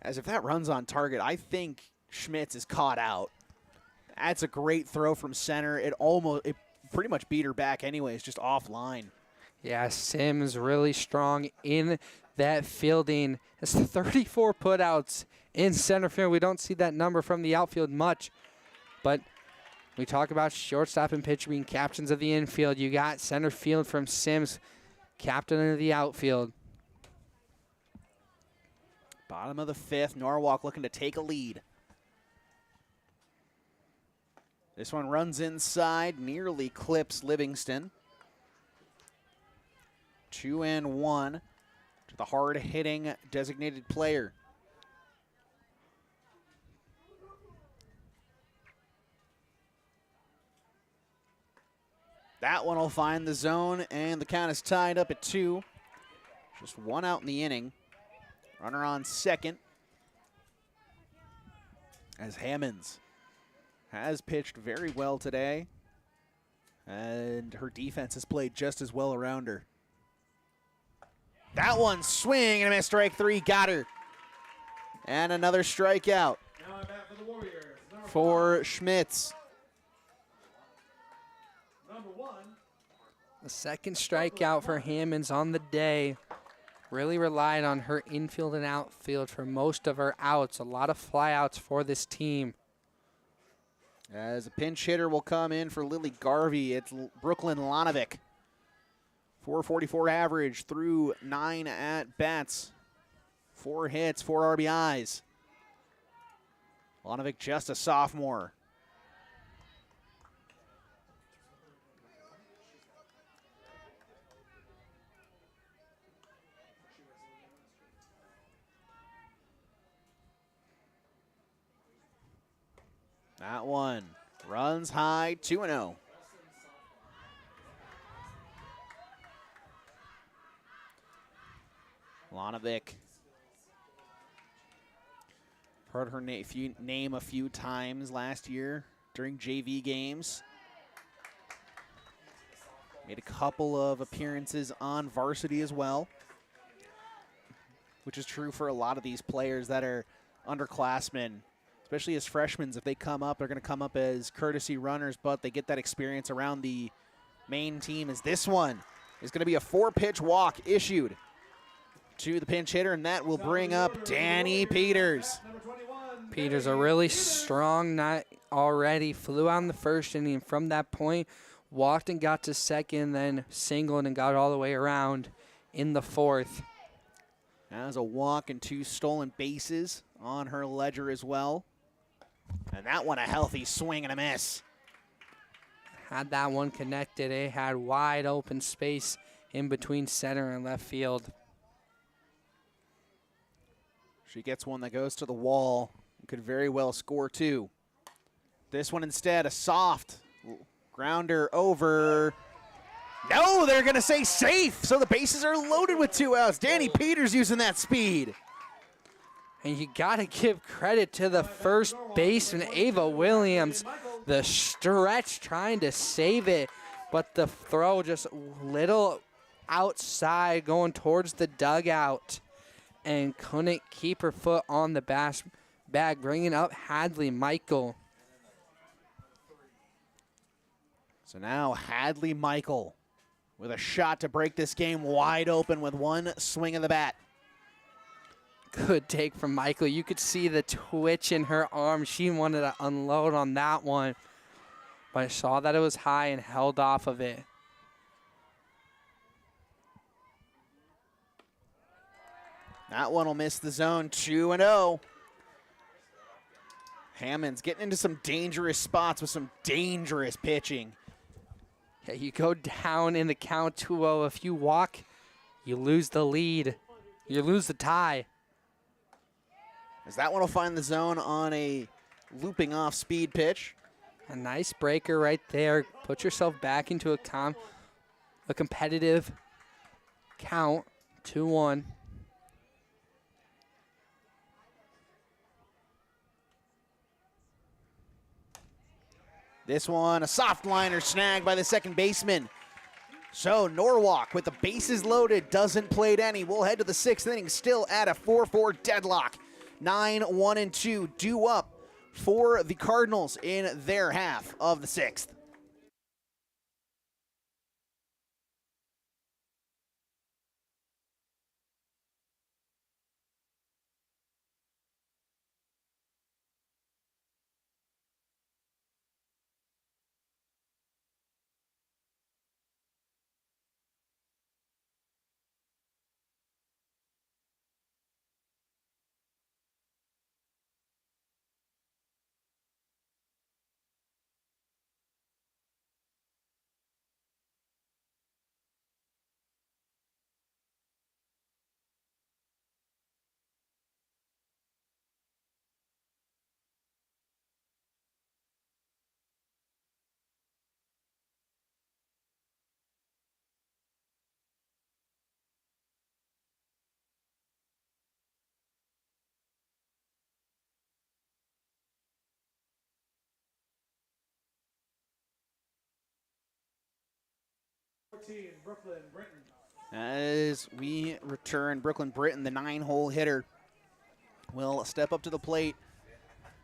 As if that runs on target, I think Schmitz is caught out. That's a great throw from center. It pretty much beat her back anyways, just offline. Yeah, Sims really strong in that fielding. It's 34 putouts in center field. We don't see that number from the outfield much, but we talk about shortstop and pitcher being captains of the infield. You got center field from Sims, captain of the outfield. Bottom of the 5th, Norwalk looking to take a lead. This one runs inside, nearly clips Livingston. 2-1 to the hard-hitting designated player. That one will find the zone, and the count is tied up at 2. Just one out in the inning. Runner on second. As Hammonds has pitched very well today, and her defense has played just as well around her. That one, swing and a miss, strike 3, got her. And another strikeout Now at bat for the Warriors. for Schmitz. Number 1. The second strikeout for Hammonds on the day. Really relied on her infield and outfield for most of her outs. A lot of flyouts for this team. As a pinch hitter will come in for Lily Garvey, it's Brooklyn Lanovic. 444 average through 9 at-bats. 4 hits, 4 RBIs. Lanovic just a sophomore. That one runs high, 2-0. Lanovic. Heard her name a few times last year during JV games. Made a couple of appearances on varsity as well, which is true for a lot of these players that are underclassmen, especially as freshmen. If they come up, they're going to come up as courtesy runners, but they get that experience around the main team. As this one is going to be a 4-pitch walk issued to the pinch hitter, and that will bring up Danny Peters. Peters, a really strong night already. Flew out in the first inning, and from that point, walked and got to second, then singled and got all the way around in the fourth. That was a walk and 2 stolen bases on her ledger as well. And that one a healthy swing and a miss. Had that one connected, it had wide open space in between center and left field. She gets one that goes to the wall. Could very well score 2. This one instead, a soft grounder over. No, they're going to say safe. So the bases are loaded with 2 outs. Danny Peters using that speed. And you got to give credit to the first baseman, Ava Williams. The stretch trying to save it, but the throw just little outside going towards the dugout and couldn't keep her foot on the bag, bringing up Hadley Michael. So now Hadley Michael with a shot to break this game wide open with 1 swing of the bat. Good take from Michael. You could see the twitch in her arm. She wanted to unload on that one, but I saw that it was high and held off of it. That one will miss the zone, 2-0. Hammond's getting into some dangerous spots with some dangerous pitching. Yeah, you go down in the count 2-0. If you walk, you lose the lead. You lose the tie. As that one will find the zone on a looping off speed pitch. A nice breaker right there. Put yourself back into a competitive count, 2-1. This one, a soft liner snag by the second baseman. So Norwalk with the bases loaded doesn't play it any. We'll head to the 6th inning, still at a 4-4 deadlock. 9-1-2 due up for the Cardinals in their half of the 6th. Brooklyn Britton. As we return, Brooklyn Britton, the 9-hole hitter, will step up to the plate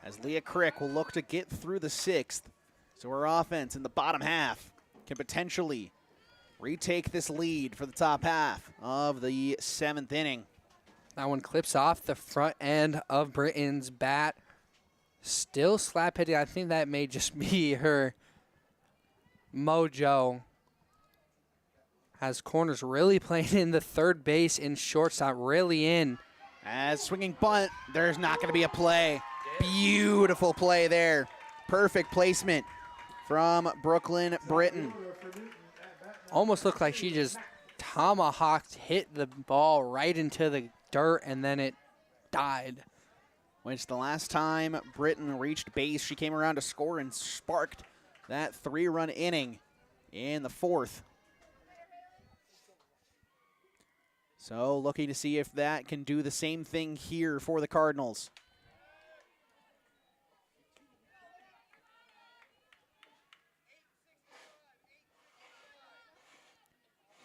as Leah Crick will look to get through the 6th. So her offense in the bottom half can potentially retake this lead for the top half of the 7th inning. That one clips off the front end of Britton's bat. Still slap hitting. I think that may just be her mojo. Has corners really playing in the third base and shortstop really in. As swinging bunt, there's not going to be a play. Beautiful play there. Perfect placement from Brooklyn Britton. Almost looked like she just tomahawked, hit the ball right into the dirt, and then it died. Which the last time Britton reached base, she came around to score and sparked that 3-run inning in the 4th. So looking to see if that can do the same thing here for the Cardinals.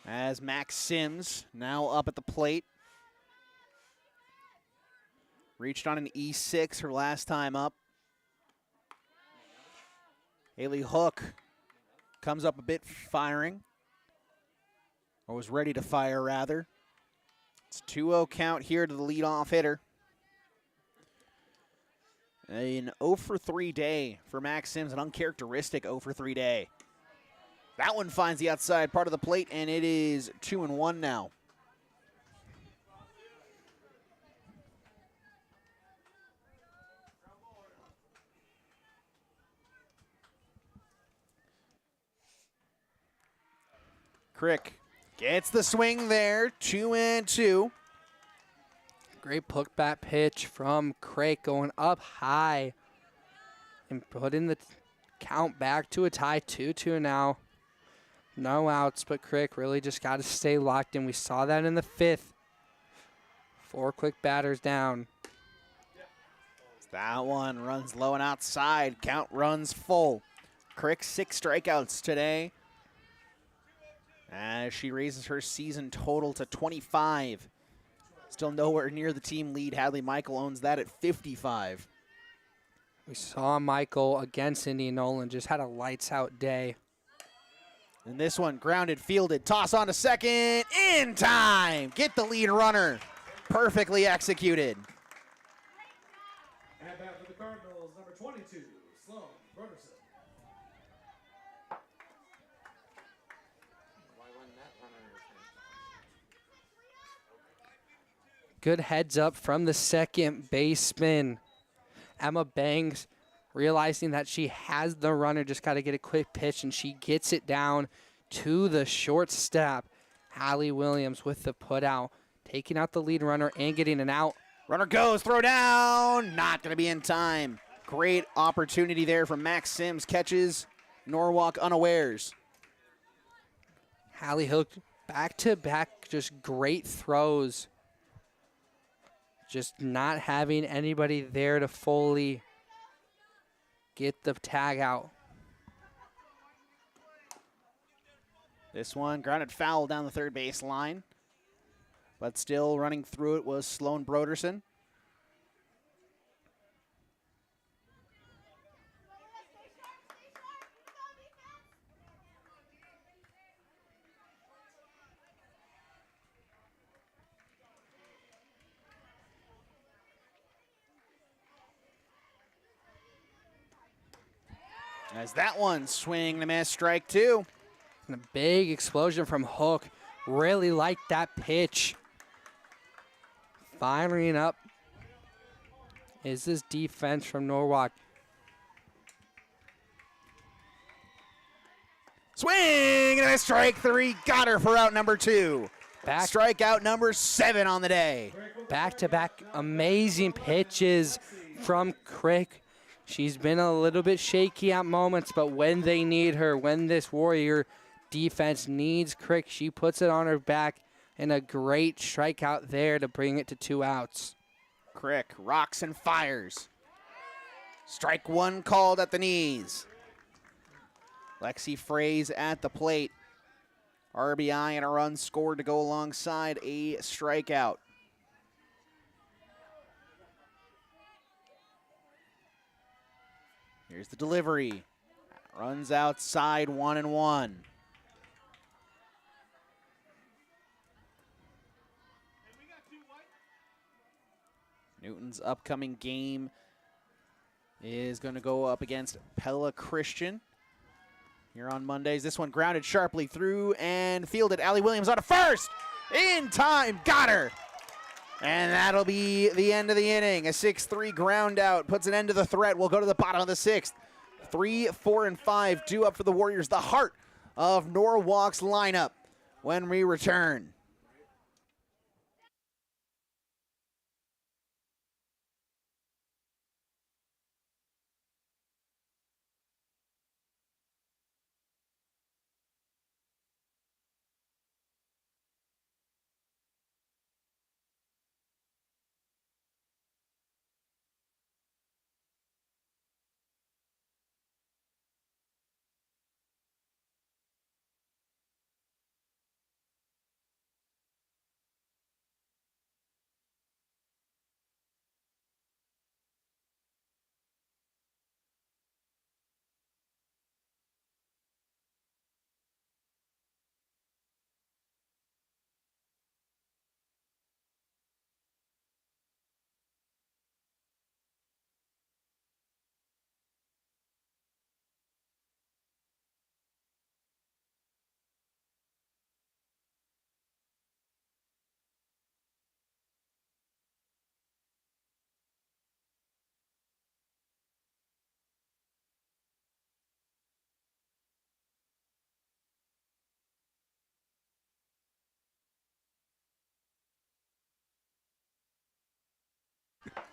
As Max Sims now up at the plate. Reached on an E6 her last time up. Haley Hook comes up a bit firing. Or was ready to fire, rather. It's 2-0 count here to the leadoff hitter. An 0 for 3 day for Max Sims, an uncharacteristic 0 for 3 day. That one finds the outside part of the plate, and it is 2-1 now. Crick gets the swing there, 2-2. Great put bat pitch from Craig going up high and putting the count back to a tie, 2-2 now. No outs, but Crick really just got to stay locked in. We saw that in the 5th. 4 quick batters down. That one runs low and outside. Count runs full. Crick 6 strikeouts today, as she raises her season total to 25. Still nowhere near the team lead. Hadley Michael owns that at 55. We saw Michael against Indy Nolan just had a lights out day. And this one grounded, fielded, toss on to second, in time. Get the lead runner. Perfectly executed. At bat for the Cardinals, number 22, Sloan Broderson. Good heads up from the second baseman. Emma Bangs realizing that she has the runner, just got to get a quick pitch, and she gets it down to the shortstop. Hallie Williams with the put out, taking out the lead runner and getting an out. Runner goes, throw down, not going to be in time. Great opportunity there from Max Sims, catches Norwalk unawares. Hallie Hook back-to-back, just great throws. Just not having anybody there to fully get the tag out. This one grounded foul down the third base line, but still running through it was Sloan Broderson. As that one swing and a miss, strike 2. And a big explosion from Hook. Really liked that pitch. Firing up is this defense from Norwalk. Swing and a miss, strike 3. Got her for out number 2. Strikeout number 7 on the day. Back-to-back amazing pitches from Crick. She's been a little bit shaky at moments, but when they need her, when this Warrior defense needs Crick, she puts it on her back, and a great strikeout there to bring it to 2 outs. Crick rocks and fires. Strike 1 called at the knees. Lexi Fraze at the plate. RBI and a run scored to go alongside a strikeout. Here's the delivery. Runs outside, 1-1. Newton's upcoming game is going to go up against Pella Christian here on Mondays. This one grounded sharply through and fielded. Allie Williams on to first. In time, got her. And that'll be the end of the inning. A 6-3 ground out puts an end to the threat. We'll go to the bottom of the 6th. 3, 4, and 5 due up for the Warriors, the heart of Norwalk's lineup when we return.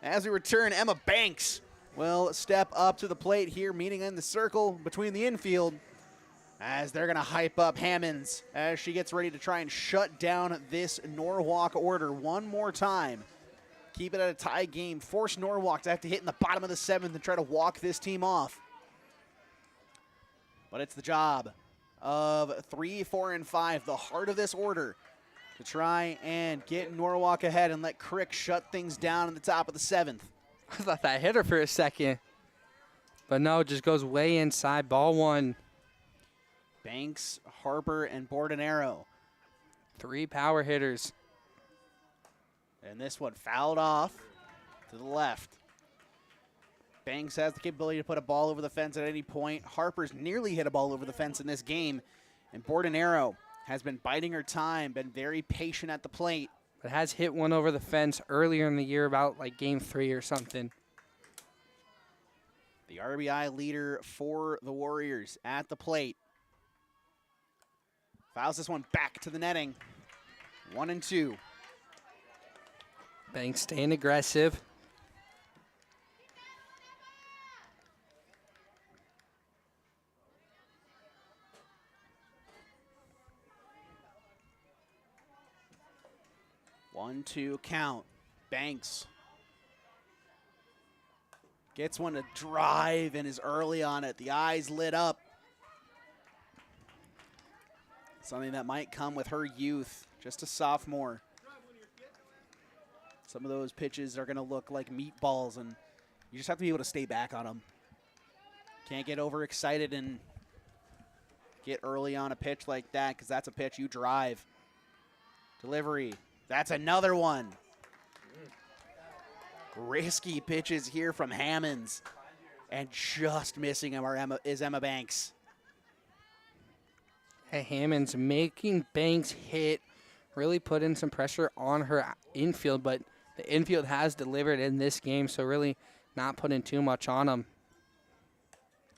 As we return, Emma Banks will step up to the plate here, meeting in the circle between the infield, as they're going to hype up Hammonds as she gets ready to try and shut down this Norwalk order one more time. Keep it at a tie game. Force Norwalk to have to hit in the bottom of the 7th and try to walk this team off. But it's the job of 3, 4, and 5, the heart of this order, to try and get Norwalk ahead and let Crick shut things down in the top of the 7th. I thought that hit her for a second. But no, it just goes way inside. Ball 1. Banks, Harper, and Bordenero. 3 power hitters. And this one fouled off to the left. Banks has the capability to put a ball over the fence at any point. Harper's nearly hit a ball over the fence in this game. And Bordenero has been biding her time, been very patient at the plate. But has hit one over the fence earlier in the year, about like game 3 or something. The RBI leader for the Warriors at the plate. Fouls this one back to the netting. 1 and 2. Banks staying aggressive. One, two count. Banks gets one to drive and is early on it. The eyes lit up. Something that might come with her youth. Just a sophomore. Some of those pitches are going to look like meatballs, and you just have to be able to stay back on them. Can't get overexcited and get early on a pitch like that, because that's a pitch you drive. Delivery. That's another one. Risky pitches here from Hammonds. And just missing him is Emma Banks. Hey, Hammonds making Banks hit, really put in some pressure on her infield, but the infield has delivered in this game, so really not putting too much on them.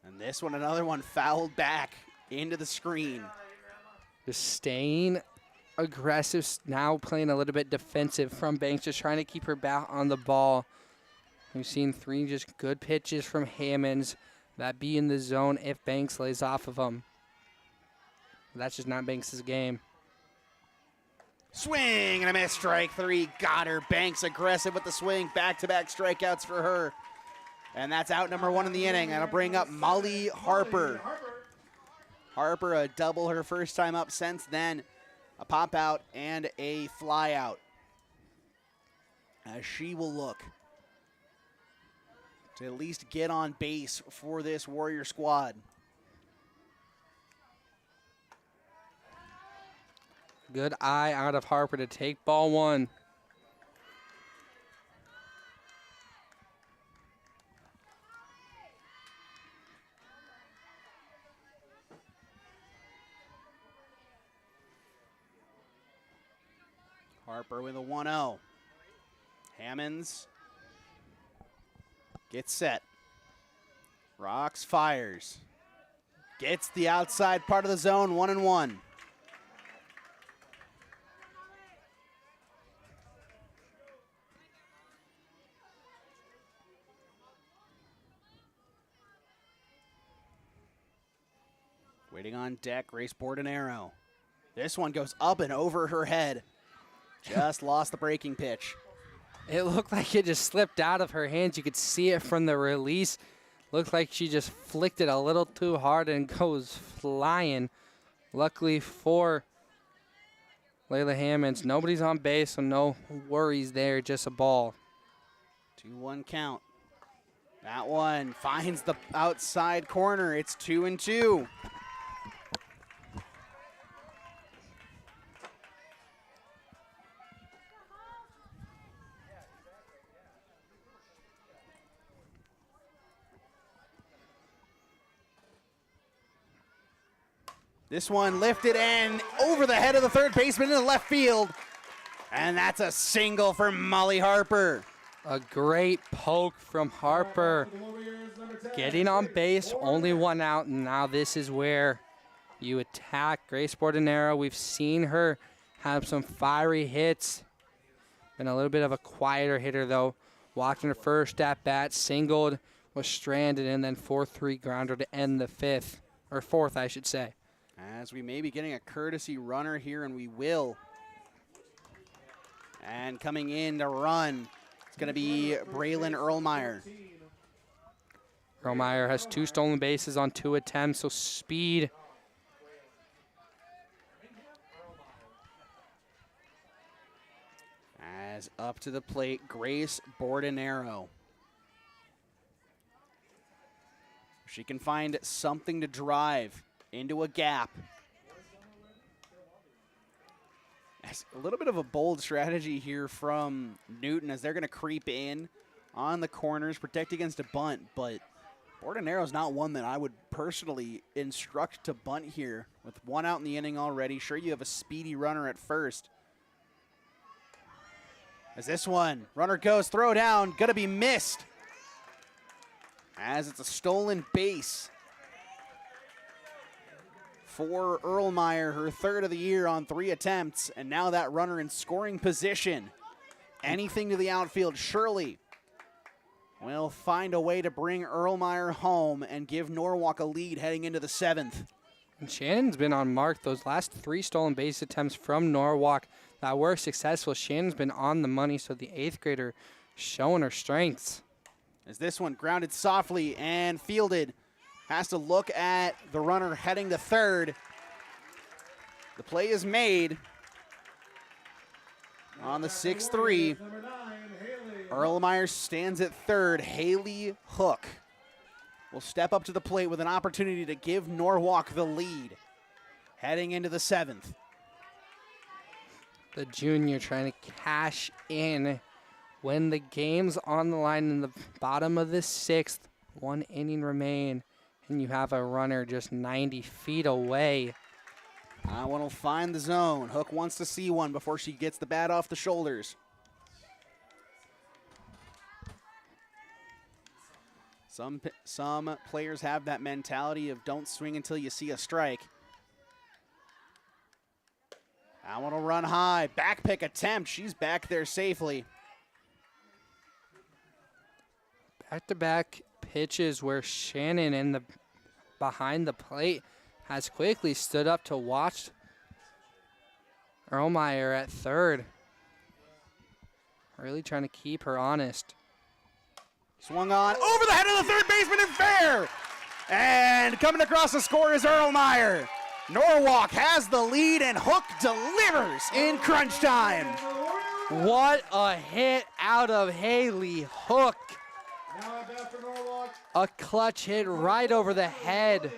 And this one, another one fouled back into the screen. Just staying aggressive, now playing a little bit defensive from Banks, just trying to keep her bat on the ball. We've seen 3 just good pitches from Hammonds that be in the zone if Banks lays off of them. That's just not Banks' game. Swing and a miss, strike 3. Got her. Banks aggressive with the swing. Back-to-back strikeouts for her. And that's out number 1 in the inning. That'll bring up Molly Harper. Harper, a double her first time up since then. A pop out and a fly out. As she will look to at least get on base for this Warrior squad. Good eye out of Harper to take ball 1. Harper with a 1-0. Hammonds gets set. Rocks, fires. Gets the outside part of the zone, 1-1. Waiting on deck, Grace Bordenero. This one goes up and over her head. Just lost the breaking pitch. It looked like it just slipped out of her hands. You could see it from the release. Looked like she just flicked it a little too hard and goes flying. Luckily for Layla Hammonds, nobody's on base, so no worries there, just a ball. 2-1 count. That one finds the outside corner. It's 2-2. This one lifted and over the head of the third baseman in the left field. And that's a single for Molly Harper. A great poke from Harper. Getting on base, only 1 out, and now this is where you attack Grace Bordenero. We've seen her have some fiery hits. Been a little bit of a quieter hitter, though, walked in her first at bat, singled, was stranded, and then 4-3 grounder to end the fifth, or fourth, I should say. As we may be getting a courtesy runner here, and we will. And coming in to run, it's going to be Braylon Erlmeyer. Erlmeyer has 2 stolen bases on 2 attempts, so speed. As up to the plate, Grace Bordenero. She can find something to drive into a gap. That's a little bit of a bold strategy here from Newton as they're going to creep in on the corners, protect against a bunt, but Bordenero's not one that I would personally instruct to bunt here. With 1 out in the inning already, sure you have a speedy runner at first. As this one, runner goes, throw down, gonna be missed. As it's a stolen base for Erlmeyer, her 3rd of the year on 3 attempts, and now that runner in scoring position. Anything to the outfield, surely will find a way to bring Erlmeyer home and give Norwalk a lead heading into the 7th. And Shannon's been on mark. Those last 3 stolen base attempts from Norwalk that were successful. Shannon's been on the money, so the 8th grader showing her strengths. As this one grounded softly and fielded, has to look at the runner heading to 3rd. The play is made on the 6-3. Erlmeyer stands at 3rd. Haley Hook will step up to the plate with an opportunity to give Norwalk the lead heading into the 7th. The junior trying to cash in when the game's on the line in the bottom of the 6th. 1 inning remain, and you have a runner just 90 feet away. That one will find the zone. Hook wants to see one before she gets the bat off the shoulders. Some players have that mentality of don't swing until you see a strike. That one will run high. Back pick attempt. She's back there safely. Back-to-back pitches where Shannon in the behind the plate has quickly stood up to watch Erlmeyer at 3rd. Really trying to keep her honest. Swung on over the head of the 3rd baseman and fair. And coming across the score is Erlmeyer. Norwalk has the lead and Hook delivers in crunch time. What a hit out of Haley Hook. A clutch hit right over the head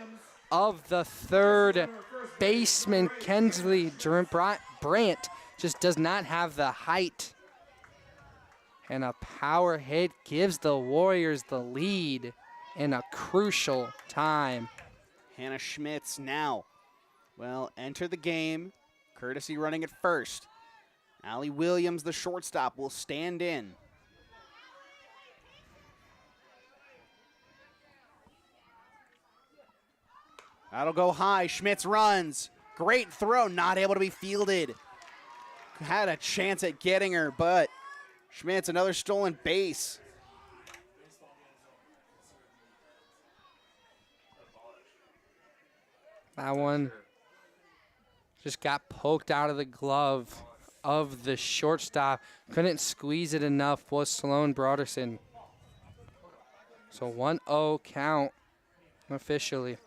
of the 3rd baseman. Kensley Brandt just does not have the height. And a power hit gives the Warriors the lead in a crucial time. Hannah Schmitz now will enter the game. Courtesy running at first. Allie Williams, the shortstop, will stand in. That'll go high. Schmitz runs. Great throw, not able to be fielded. Had a chance at getting her, but Schmitz, another stolen base. That one just got poked out of the glove of the shortstop. Couldn't squeeze it enough, was Sloan Broderson. So 1-0 count officially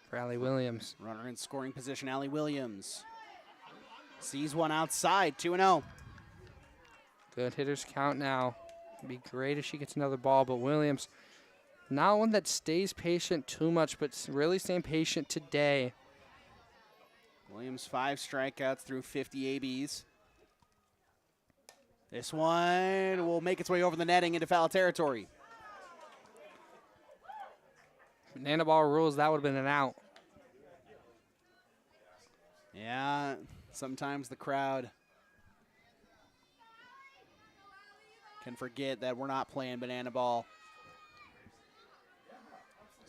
for Allie Williams. Runner in scoring position, Allie Williams. Sees one outside, 2-0. Good hitters count now. It'd be great if she gets another ball, but Williams, not one that stays patient too much, but really staying patient today. Williams 5 strikeouts through 50 ABs. This one will make its way over the netting into foul territory. Banana ball rules, that would have been an out. Yeah, sometimes the crowd can forget that we're not playing banana ball.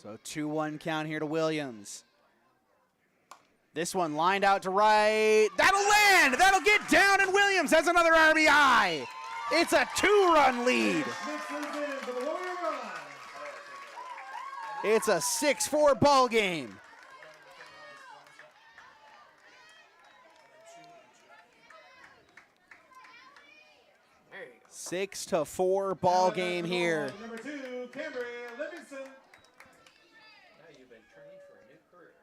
So 2-1 count here to Williams. This one lined out to right. That'll land. That'll get down, and Williams has another RBI. It's a 2-run lead. Mixes in for the Warrior run. It's a 6-4 ball game. There you go. 6-4 ball game here. Number 2, Cambry Livingston. Now you've been training for a new career.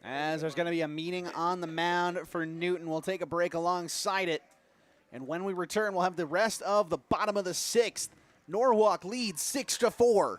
As there's going to be a meeting on the mound for Newton. We'll take a break alongside it. And when we return, we'll have the rest of the bottom of the 6th. Norwalk leads 6-4.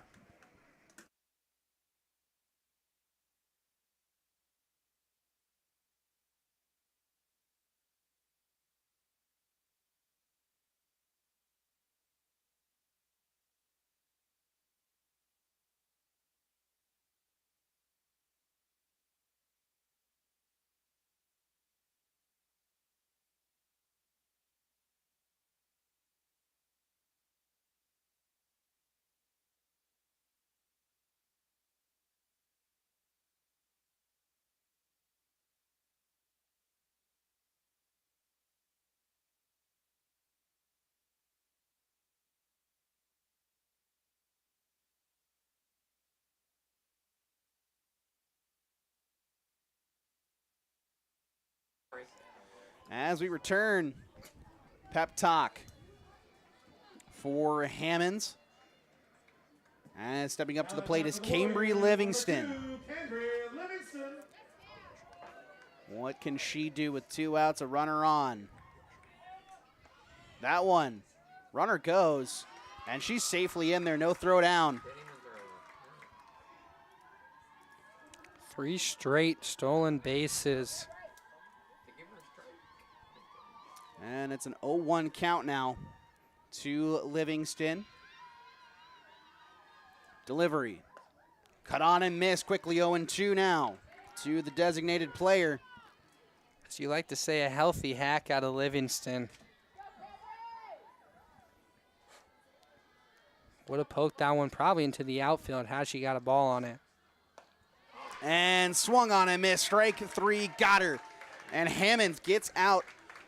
As we return, pep talk for Hammonds. And stepping up to the plate is Cambry Livingston. Number 2, Cambry Livingston. What can she do with 2 outs, a runner on? That one, runner goes, and she's safely in there, no throw down. 3 straight stolen bases. And it's an 0-1 count now to Livingston. Delivery. Cut on and miss. Quickly 0-2 now to the designated player. As you like to say, a healthy hack out of Livingston. Would have poked that one probably into the outfield had she got a ball on it. And swung on and missed. Strike 3 got her. And Hammonds gets out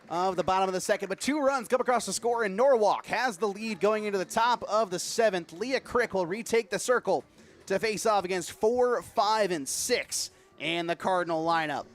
of the bottom of the 2nd, but 2 runs come across the score, and Norwalk has the lead going into the top of the 7th. Leah Crick will retake the circle to face off against 4, 5, and 6 in the Cardinal lineup.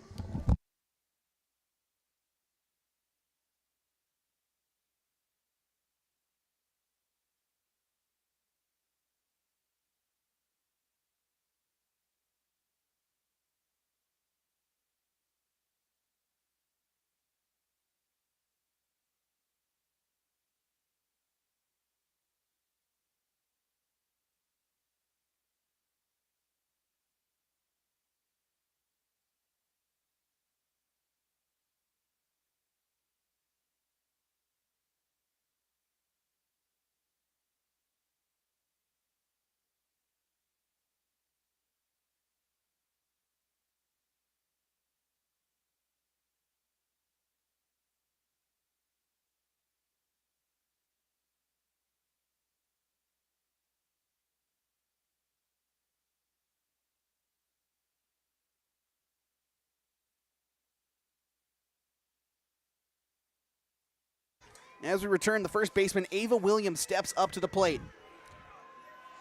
As we return, the first baseman, Ava Williams, steps up to the plate.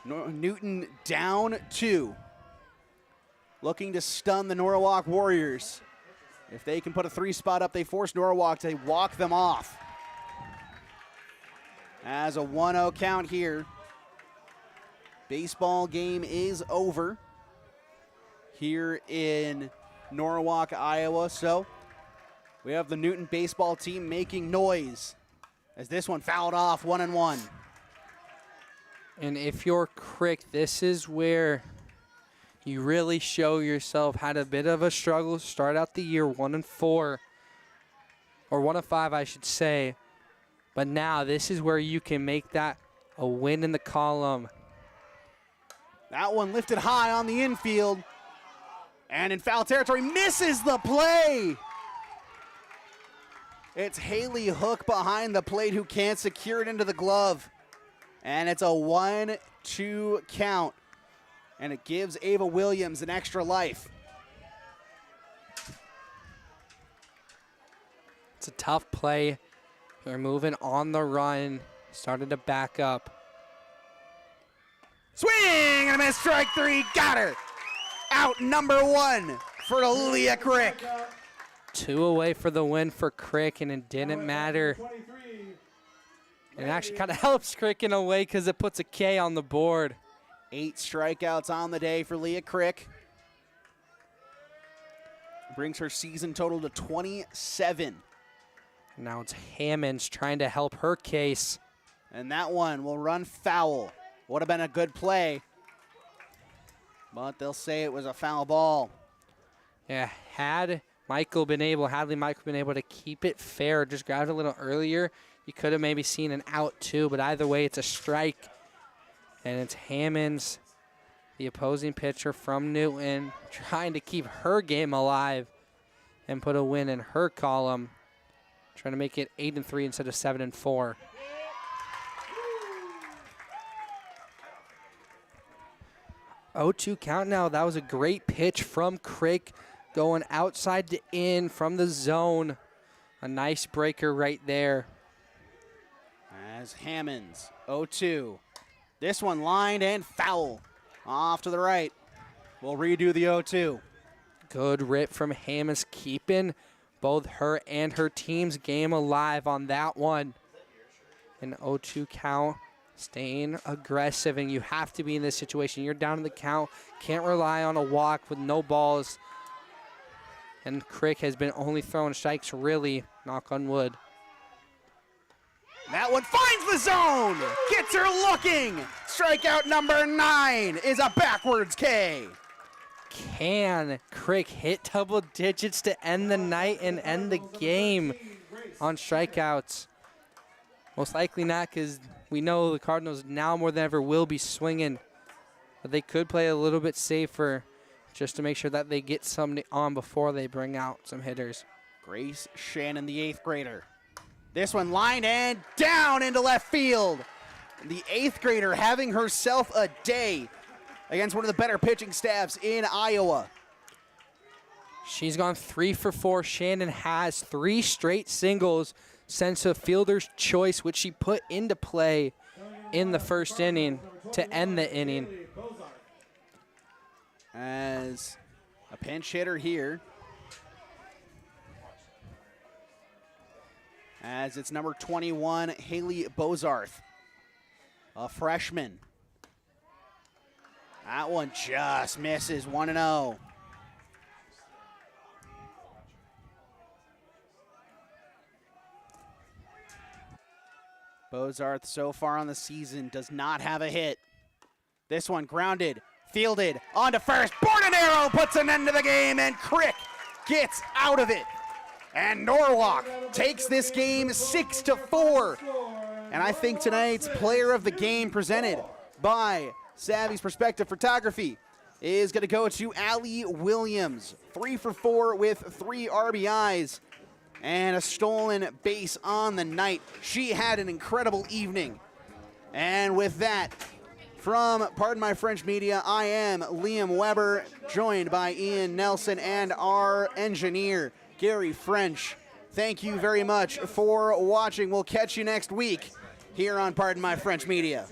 Newton down 2. Looking to stun the Norwalk Warriors. If they can put a 3 spot up, they force Norwalk to walk them off. As a 1-0 count here. Baseball game is over here in Norwalk, Iowa. So we have the Newton baseball team making noise as this one fouled off 1-1. And if you're Crick, this is where you really show yourself. Had a bit of a struggle to start out the year 1-4, or 1-5, I should say. But now this is where you can make that a win in the column. That one lifted high on the infield. And in foul territory, misses the play. It's Haley Hook behind the plate who can't secure it into the glove. And it's a 1-2 count. And it gives Ava Williams an extra life. It's a tough play They're moving on the run. Started to back up. Swing and a miss, strike three, got her. Out number one for Leah Crick. 2 away for the win for Crick, and it didn't matter. And it actually kind of helps Crick in a way because it puts a K on the board. 8 strikeouts on the day for Leah Crick. Brings her season total to 27. Now it's Hammonds trying to help her case. And that one will run foul. Would have been a good play, but they'll say it was a foul ball. Yeah, had Hadley Michael been able to keep it fair, just grabbed a little earlier, you could have maybe seen an out too, but either way, it's a strike. And it's Hammonds, the opposing pitcher from Newton, trying to keep her game alive and put a win in her column, trying to make it 8-3 instead of 7-4. Oh, 2 count now. That was a great pitch from Crick, going outside to in from the zone. A nice breaker right there. As Hammonds, 0-2. This one lined and foul. Off to the right. We'll redo the 0-2. Good rip from Hammonds, keeping both her and her team's game alive on that one. An 0-2 count. Staying aggressive, and you have to be in this situation. You're down in the count. Can't rely on a walk with no balls. And Crick has been only throwing strikes, really, knock on wood. That one finds the zone. Gets her looking. Strikeout number 9 is a backwards K. Can Crick hit double digits to end the night and end the game on strikeouts? Most likely not, because we know the Cardinals now more than ever will be swinging. But they could play a little bit safer just to make sure that they get somebody on before they bring out some hitters. Grace Shannon, the 8th grader. This one lined and down into left field. The 8th grader having herself a day against one of the better pitching staffs in Iowa. She's gone 3 for 4. Shannon has 3 straight singles since a fielder's choice, which she put into play in the first inning to end the inning. As a pinch hitter here, as it's number 21, Haley Bozarth, a freshman. That one just misses, 1-0. Bozarth so far on the season does not have a hit. This one grounded, fielded, onto first. Bordenero puts an end to the game, and Crick gets out of it. And Norwalk takes this game 6-4. And I think tonight's player of the game, presented by Savvy's Perspective Photography, is going to go to Allie Williams. 3 for 4 with 3 RBIs. And a stolen base on the night. She had an incredible evening. And with that, from Pardon My French Media, I am Liam Weber, joined by Ian Nelson and our engineer, Gary French. Thank you very much for watching. We'll catch you next week here on Pardon My French Media.